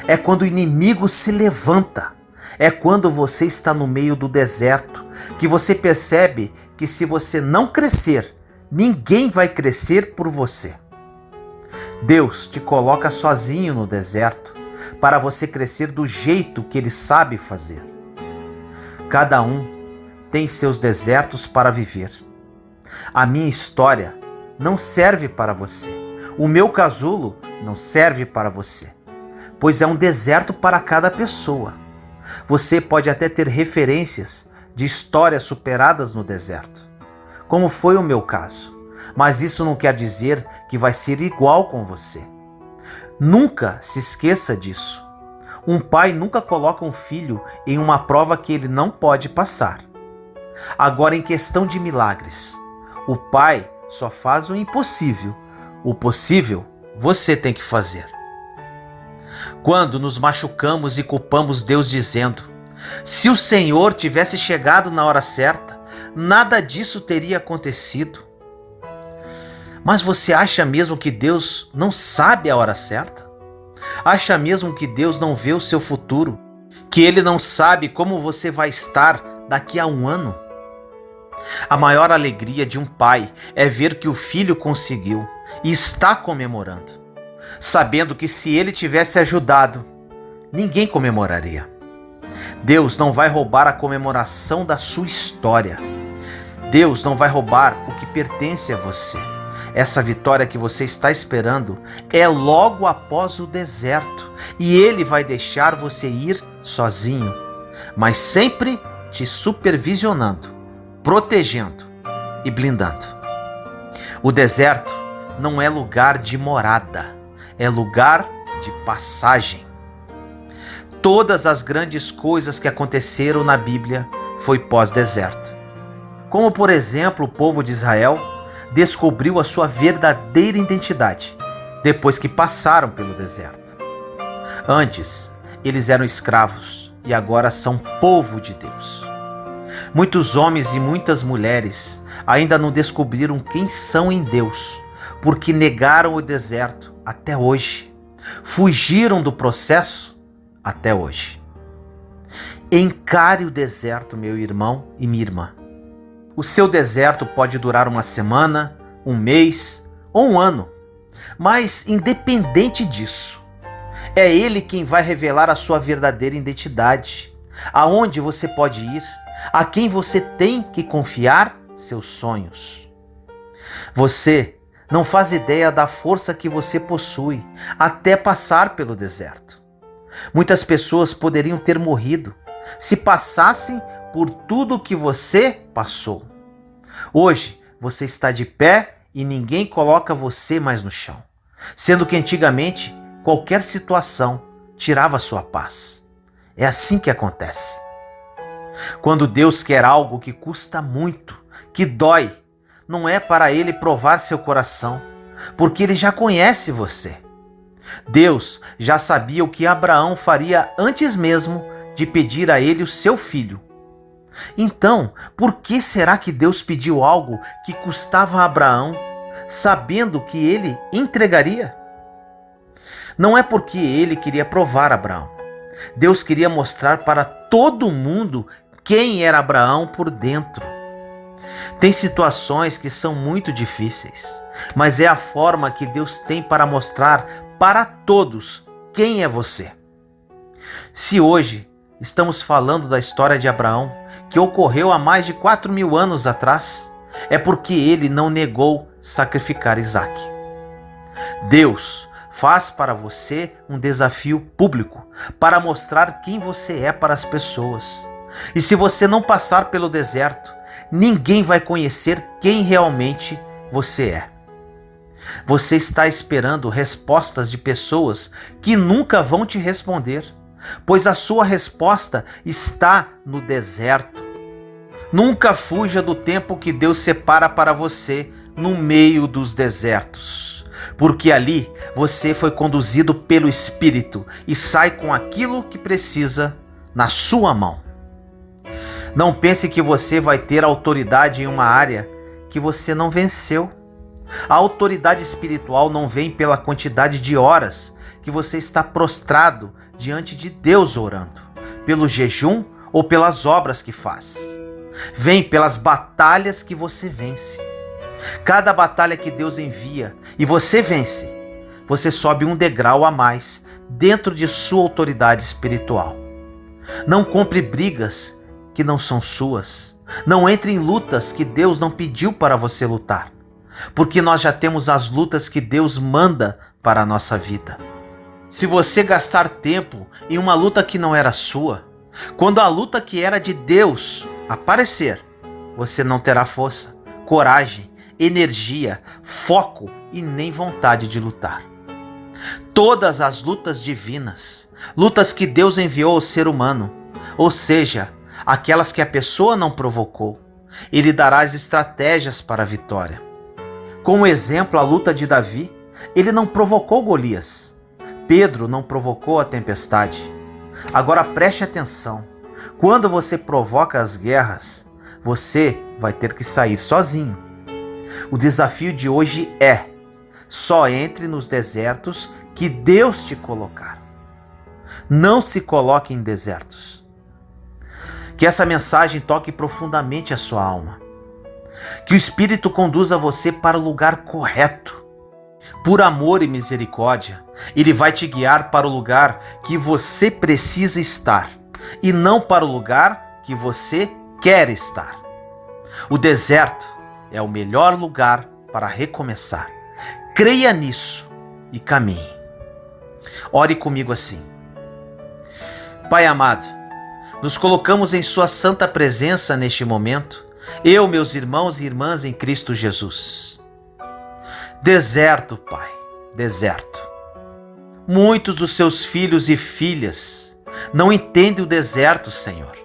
S1: É quando o inimigo se levanta. É quando você está no meio do deserto que você percebe que se você não crescer, ninguém vai crescer por você. Deus te coloca sozinho no deserto para você crescer do jeito que Ele sabe fazer. Cada um tem seus desertos para viver. A minha história não serve para você. O meu casulo não serve para você, pois é um deserto para cada pessoa. Você pode até ter referências de histórias superadas no deserto, como foi o meu caso, mas isso não quer dizer que vai ser igual com você. Nunca se esqueça disso. Um pai nunca coloca um filho em uma prova que ele não pode passar. Agora, em questão de milagres, o pai só faz o impossível. O possível você tem que fazer. Quando nos machucamos e culpamos Deus dizendo: se o Senhor tivesse chegado na hora certa, nada disso teria acontecido. Mas você acha mesmo que Deus não sabe a hora certa? Acha mesmo que Deus não vê o seu futuro? Que Ele não sabe como você vai estar daqui a um ano? A maior alegria de um pai é ver que o filho conseguiu e está comemorando, sabendo que se ele tivesse ajudado, ninguém comemoraria. Deus não vai roubar a comemoração da sua história. Deus não vai roubar o que pertence a você. Essa vitória que você está esperando é logo após o deserto, e Ele vai deixar você ir sozinho, mas sempre te supervisionando, protegendo e blindando. O deserto não é lugar de morada, é lugar de passagem. Todas as grandes coisas que aconteceram na Bíblia foi pós-deserto. Como, por exemplo, o povo de Israel descobriu a sua verdadeira identidade depois que passaram pelo deserto. Antes, eles eram escravos e agora são povo de Deus. Muitos homens e muitas mulheres ainda não descobriram quem são em Deus, porque negaram o deserto até hoje. Fugiram do processo até hoje. Encare o deserto, meu irmão e minha irmã. O seu deserto pode durar uma semana, um mês ou um ano, mas independente disso, é Ele quem vai revelar a sua verdadeira identidade, aonde você pode ir, a quem você tem que confiar seus sonhos. Você não faz ideia da força que você possui até passar pelo deserto. Muitas pessoas poderiam ter morrido se passassem por tudo que você passou. Hoje você está de pé e ninguém coloca você mais no chão, sendo que antigamente qualquer situação tirava sua paz. É assim que acontece. Quando Deus quer algo que custa muito, que dói, não é para Ele provar seu coração, porque Ele já conhece você. Deus já sabia o que Abraão faria antes mesmo de pedir a ele o seu filho. Então, por que será que Deus pediu algo que custava a Abraão, sabendo que ele entregaria? Não é porque ele queria provar Abraão. Deus queria mostrar para todo mundo quem era Abraão por dentro. Tem situações que são muito difíceis, mas é a forma que Deus tem para mostrar para todos quem é você. Se hoje estamos falando da história de Abraão, que ocorreu há mais de 4.000 anos atrás, é porque ele não negou sacrificar Isaque. Deus faz para você um desafio público para mostrar quem você é para as pessoas. E se você não passar pelo deserto, ninguém vai conhecer quem realmente você é. Você está esperando respostas de pessoas que nunca vão te responder, pois a sua resposta está no deserto. Nunca fuja do tempo que Deus separa para você no meio dos desertos, porque ali você foi conduzido pelo Espírito e sai com aquilo que precisa na sua mão. Não pense que você vai ter autoridade em uma área que você não venceu. A autoridade espiritual não vem pela quantidade de horas que você está prostrado diante de Deus orando, pelo jejum ou pelas obras que faz. Vem pelas batalhas que você vence. Cada batalha que Deus envia e você vence, você sobe um degrau a mais dentro de sua autoridade espiritual. Não compre brigas que não são suas. Não entre em lutas que Deus não pediu para você lutar, porque nós já temos as lutas que Deus manda para a nossa vida. Se você gastar tempo em uma luta que não era sua, quando a luta que era de Deus aparecer, você não terá força, coragem, energia, foco e nem vontade de lutar. Todas as lutas divinas, lutas que Deus enviou ao ser humano, ou seja, aquelas que a pessoa não provocou, Ele dará as estratégias para a vitória. Como exemplo, a luta de Davi, ele não provocou Golias. Pedro não provocou a tempestade. Agora preste atenção, quando você provoca as guerras, você vai ter que sair sozinho. O desafio de hoje é: só entre nos desertos que Deus te colocar. Não se coloque em desertos. Que essa mensagem toque profundamente a sua alma. Que o Espírito conduza você para o lugar correto. Por amor e misericórdia, Ele vai te guiar para o lugar que você precisa estar e não para o lugar que você quer estar. O deserto é o melhor lugar para recomeçar. Creia nisso e caminhe. Ore comigo assim. Pai amado, nos colocamos em Sua santa presença neste momento, eu, meus irmãos e irmãs em Cristo Jesus. Deserto, Pai, deserto. Muitos dos Seus filhos e filhas não entendem o deserto, Senhor.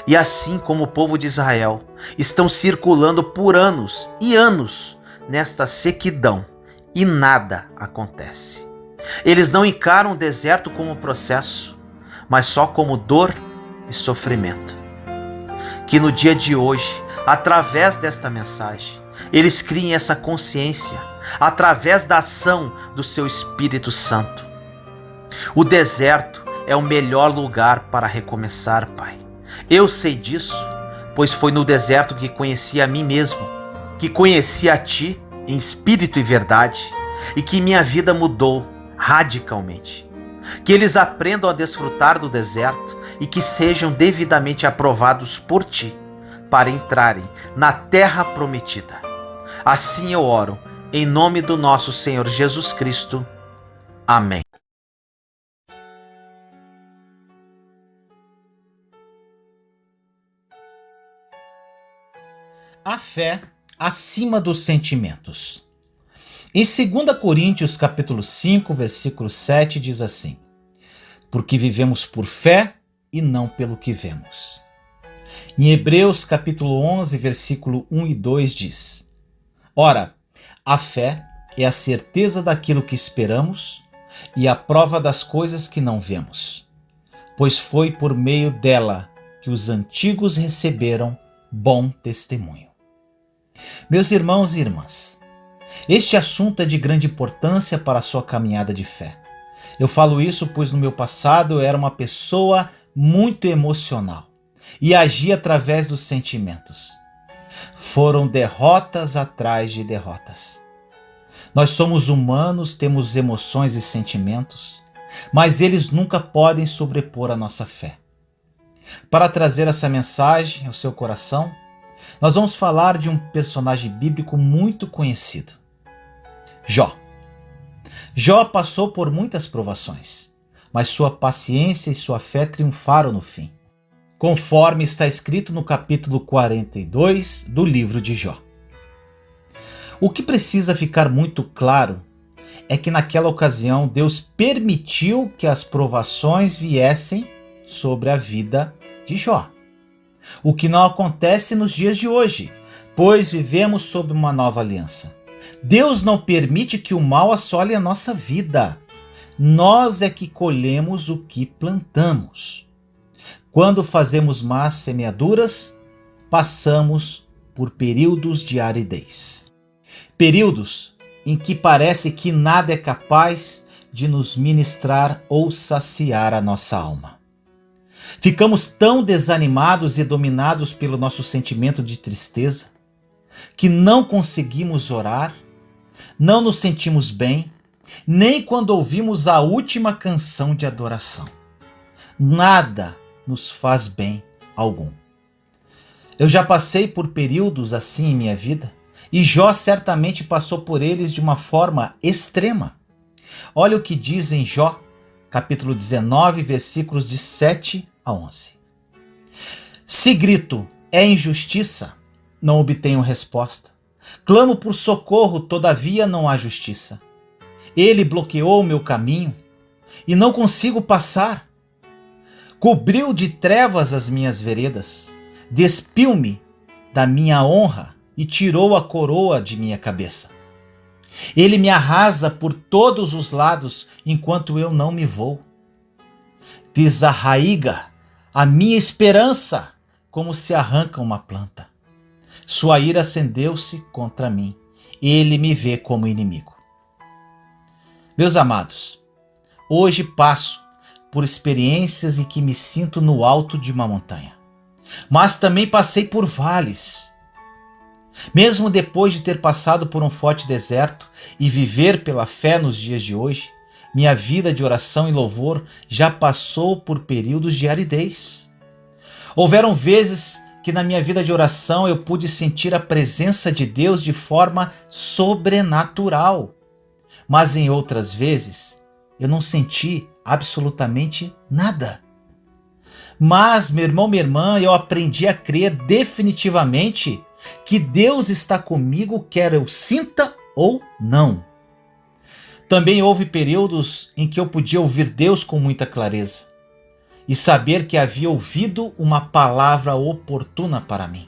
S1: E assim como o povo de Israel, estão circulando por anos e anos nesta sequidão e nada acontece. Eles não encaram o deserto como processo, mas só como dor e sofrimento. Que no dia de hoje, através desta mensagem, eles criem essa consciência, através da ação do Seu Espírito Santo. O deserto é o melhor lugar para recomeçar, Pai. Eu sei disso, pois foi no deserto que conheci a mim mesmo, que conheci a Ti em espírito e verdade, e que minha vida mudou radicalmente. Que eles aprendam a desfrutar do deserto e que sejam devidamente aprovados por Ti para entrarem na terra prometida. Assim eu oro, em nome do nosso Senhor Jesus Cristo. Amém. A fé acima dos sentimentos. Em 2 Coríntios capítulo 5, versículo 7 diz assim: porque vivemos por fé e não pelo que vemos. Em Hebreus capítulo 11, versículo 1 e 2 diz: ora, a fé é a certeza daquilo que esperamos e a prova das coisas que não vemos, pois foi por meio dela que os antigos receberam bom testemunho. Meus irmãos e irmãs, este assunto é de grande importância para a sua caminhada de fé. Eu falo isso pois no meu passado eu era uma pessoa muito emocional e agia através dos sentimentos. Foram derrotas atrás de derrotas. Nós somos humanos, temos emoções e sentimentos, mas eles nunca podem sobrepor a nossa fé. Para trazer essa mensagem ao seu coração, nós vamos falar de um personagem bíblico muito conhecido, Jó. Jó passou por muitas provações, mas sua paciência e sua fé triunfaram no fim, conforme está escrito no capítulo 42 do livro de Jó. O que precisa ficar muito claro é que naquela ocasião Deus permitiu que as provações viessem sobre a vida de Jó. O que não acontece nos dias de hoje, pois vivemos sob uma nova aliança. Deus não permite que o mal assole a nossa vida. Nós é que colhemos o que plantamos. Quando fazemos más semeaduras, passamos por períodos de aridez. Períodos em que parece que nada é capaz de nos ministrar ou saciar a nossa alma. Ficamos tão desanimados e dominados pelo nosso sentimento de tristeza que não conseguimos orar, não nos sentimos bem, nem quando ouvimos a última canção de adoração. Nada nos faz bem algum. Eu já passei por períodos assim em minha vida, e Jó certamente passou por eles de uma forma extrema. Olha o que diz em Jó, capítulo 19, versículos de 7 a 11. Se grito, é injustiça, não obtenho resposta. Clamo por socorro, todavia não há justiça. Ele bloqueou o meu caminho e não consigo passar. Cobriu de trevas as minhas veredas, despiu-me da minha honra e tirou a coroa de minha cabeça. Ele me arrasa por todos os lados enquanto eu não me vou. Desarraiga a minha esperança como se arranca uma planta. Sua ira acendeu-se contra mim. Ele me vê como inimigo. Meus amados, hoje passo por experiências em que me sinto no alto de uma montanha. Mas também passei por vales. Mesmo depois de ter passado por um forte deserto e viver pela fé nos dias de hoje, minha vida de oração e louvor já passou por períodos de aridez. Houveram vezes que na minha vida de oração eu pude sentir a presença de Deus de forma sobrenatural. Mas em outras vezes eu não senti absolutamente nada. Mas, meu irmão, minha irmã, eu aprendi a crer definitivamente que Deus está comigo, quer eu sinta ou não. Também houve períodos em que eu podia ouvir Deus com muita clareza e saber que havia ouvido uma palavra oportuna para mim.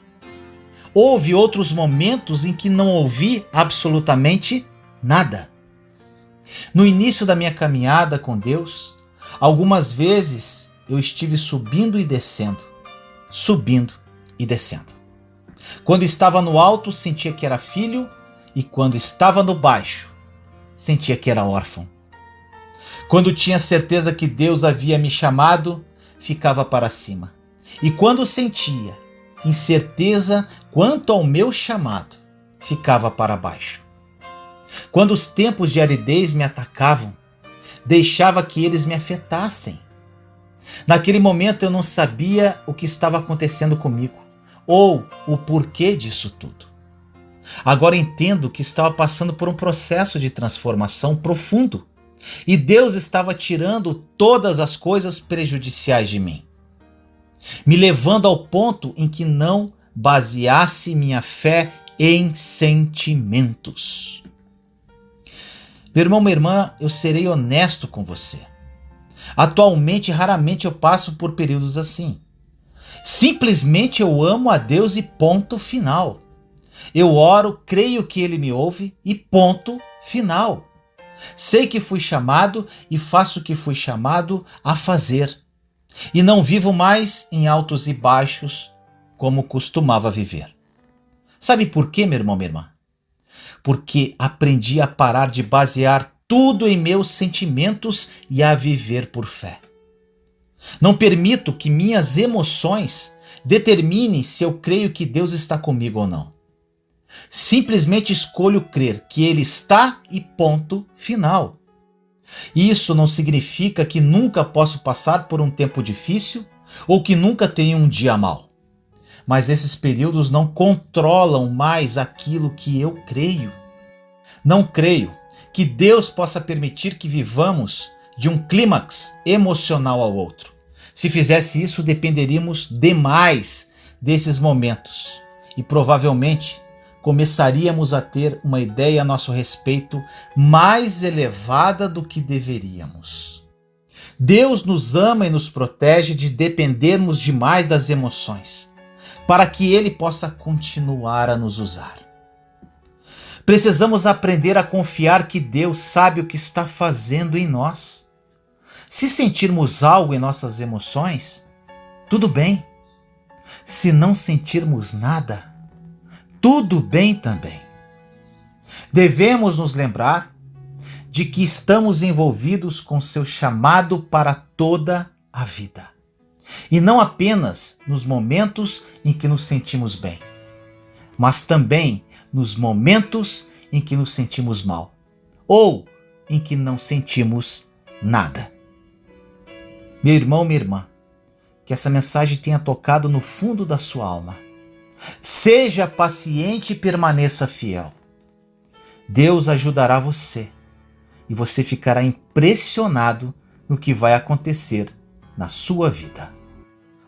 S1: Houve outros momentos em que não ouvi absolutamente nada. No início da minha caminhada com Deus, algumas vezes eu estive subindo e descendo. Quando estava no alto, sentia que era filho, e quando estava no baixo, sentia que era órfão. Quando tinha certeza que Deus havia me chamado, ficava para cima. E quando sentia incerteza quanto ao meu chamado, ficava para baixo. Quando os tempos de aridez me atacavam, deixava que eles me afetassem. Naquele momento eu não sabia o que estava acontecendo comigo, ou o porquê disso tudo. Agora entendo que estava passando por um processo de transformação profundo, e Deus estava tirando todas as coisas prejudiciais de mim, me levando ao ponto em que não baseasse minha fé em sentimentos. Meu irmão, minha irmã, eu serei honesto com você. Atualmente, raramente eu passo por períodos assim. Simplesmente eu amo a Deus e ponto final. Eu oro, creio que Ele me ouve e ponto final. Sei que fui chamado e faço o que fui chamado a fazer. E não vivo mais em altos e baixos como costumava viver. Sabe por quê, meu irmão, minha irmã? Porque aprendi a parar de basear tudo em meus sentimentos e a viver por fé. Não permito que minhas emoções determinem se eu creio que Deus está comigo ou não. Simplesmente escolho crer que Ele está e ponto final. Isso não significa que nunca posso passar por um tempo difícil ou que nunca tenho um dia mau. Mas esses períodos não controlam mais aquilo que eu creio. Não creio que Deus possa permitir que vivamos de um clímax emocional ao outro. Se fizesse isso, dependeríamos demais desses momentos e provavelmente começaríamos a ter uma ideia a nosso respeito mais elevada do que deveríamos. Deus nos ama e nos protege de dependermos demais das emoções, para que Ele possa continuar a nos usar. Precisamos aprender a confiar que Deus sabe o que está fazendo em nós. Se sentirmos algo em nossas emoções, tudo bem. Se não sentirmos nada, tudo bem também. Devemos nos lembrar de que estamos envolvidos com seu chamado para toda a vida. E não apenas nos momentos em que nos sentimos bem, mas também nos momentos em que nos sentimos mal, ou em que não sentimos nada. Meu irmão, minha irmã, que essa mensagem tenha tocado no fundo da sua alma. Seja paciente e permaneça fiel. Deus ajudará você e você ficará impressionado no que vai acontecer na sua vida.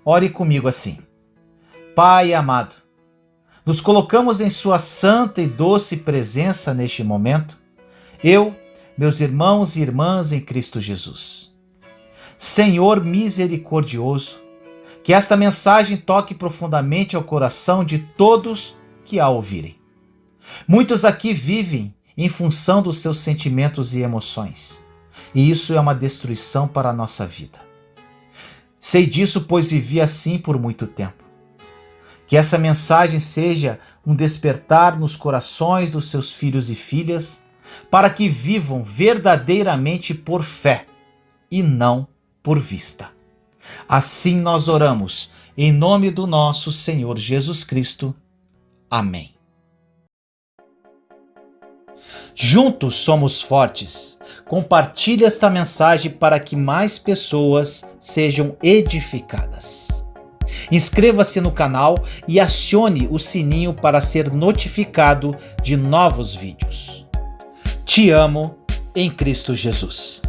S1: Ore comigo assim. Pai amado, nos colocamos em sua santa e doce presença neste momento, eu, meus irmãos e irmãs em Cristo Jesus. Senhor misericordioso, que esta mensagem toque profundamente ao coração de todos que a ouvirem. Muitos aqui vivem em função dos seus sentimentos e emoções, e isso é uma destruição para a nossa vida. Sei disso, pois vivi assim por muito tempo. Que essa mensagem seja um despertar nos corações dos seus filhos e filhas, para que vivam verdadeiramente por fé e não por vista. Assim nós oramos, em nome do nosso Senhor Jesus Cristo. Amém. Juntos somos fortes. Compartilhe esta mensagem para que mais pessoas sejam edificadas. Inscreva-se no canal e acione o sininho para ser notificado de novos vídeos. Te amo em Cristo Jesus.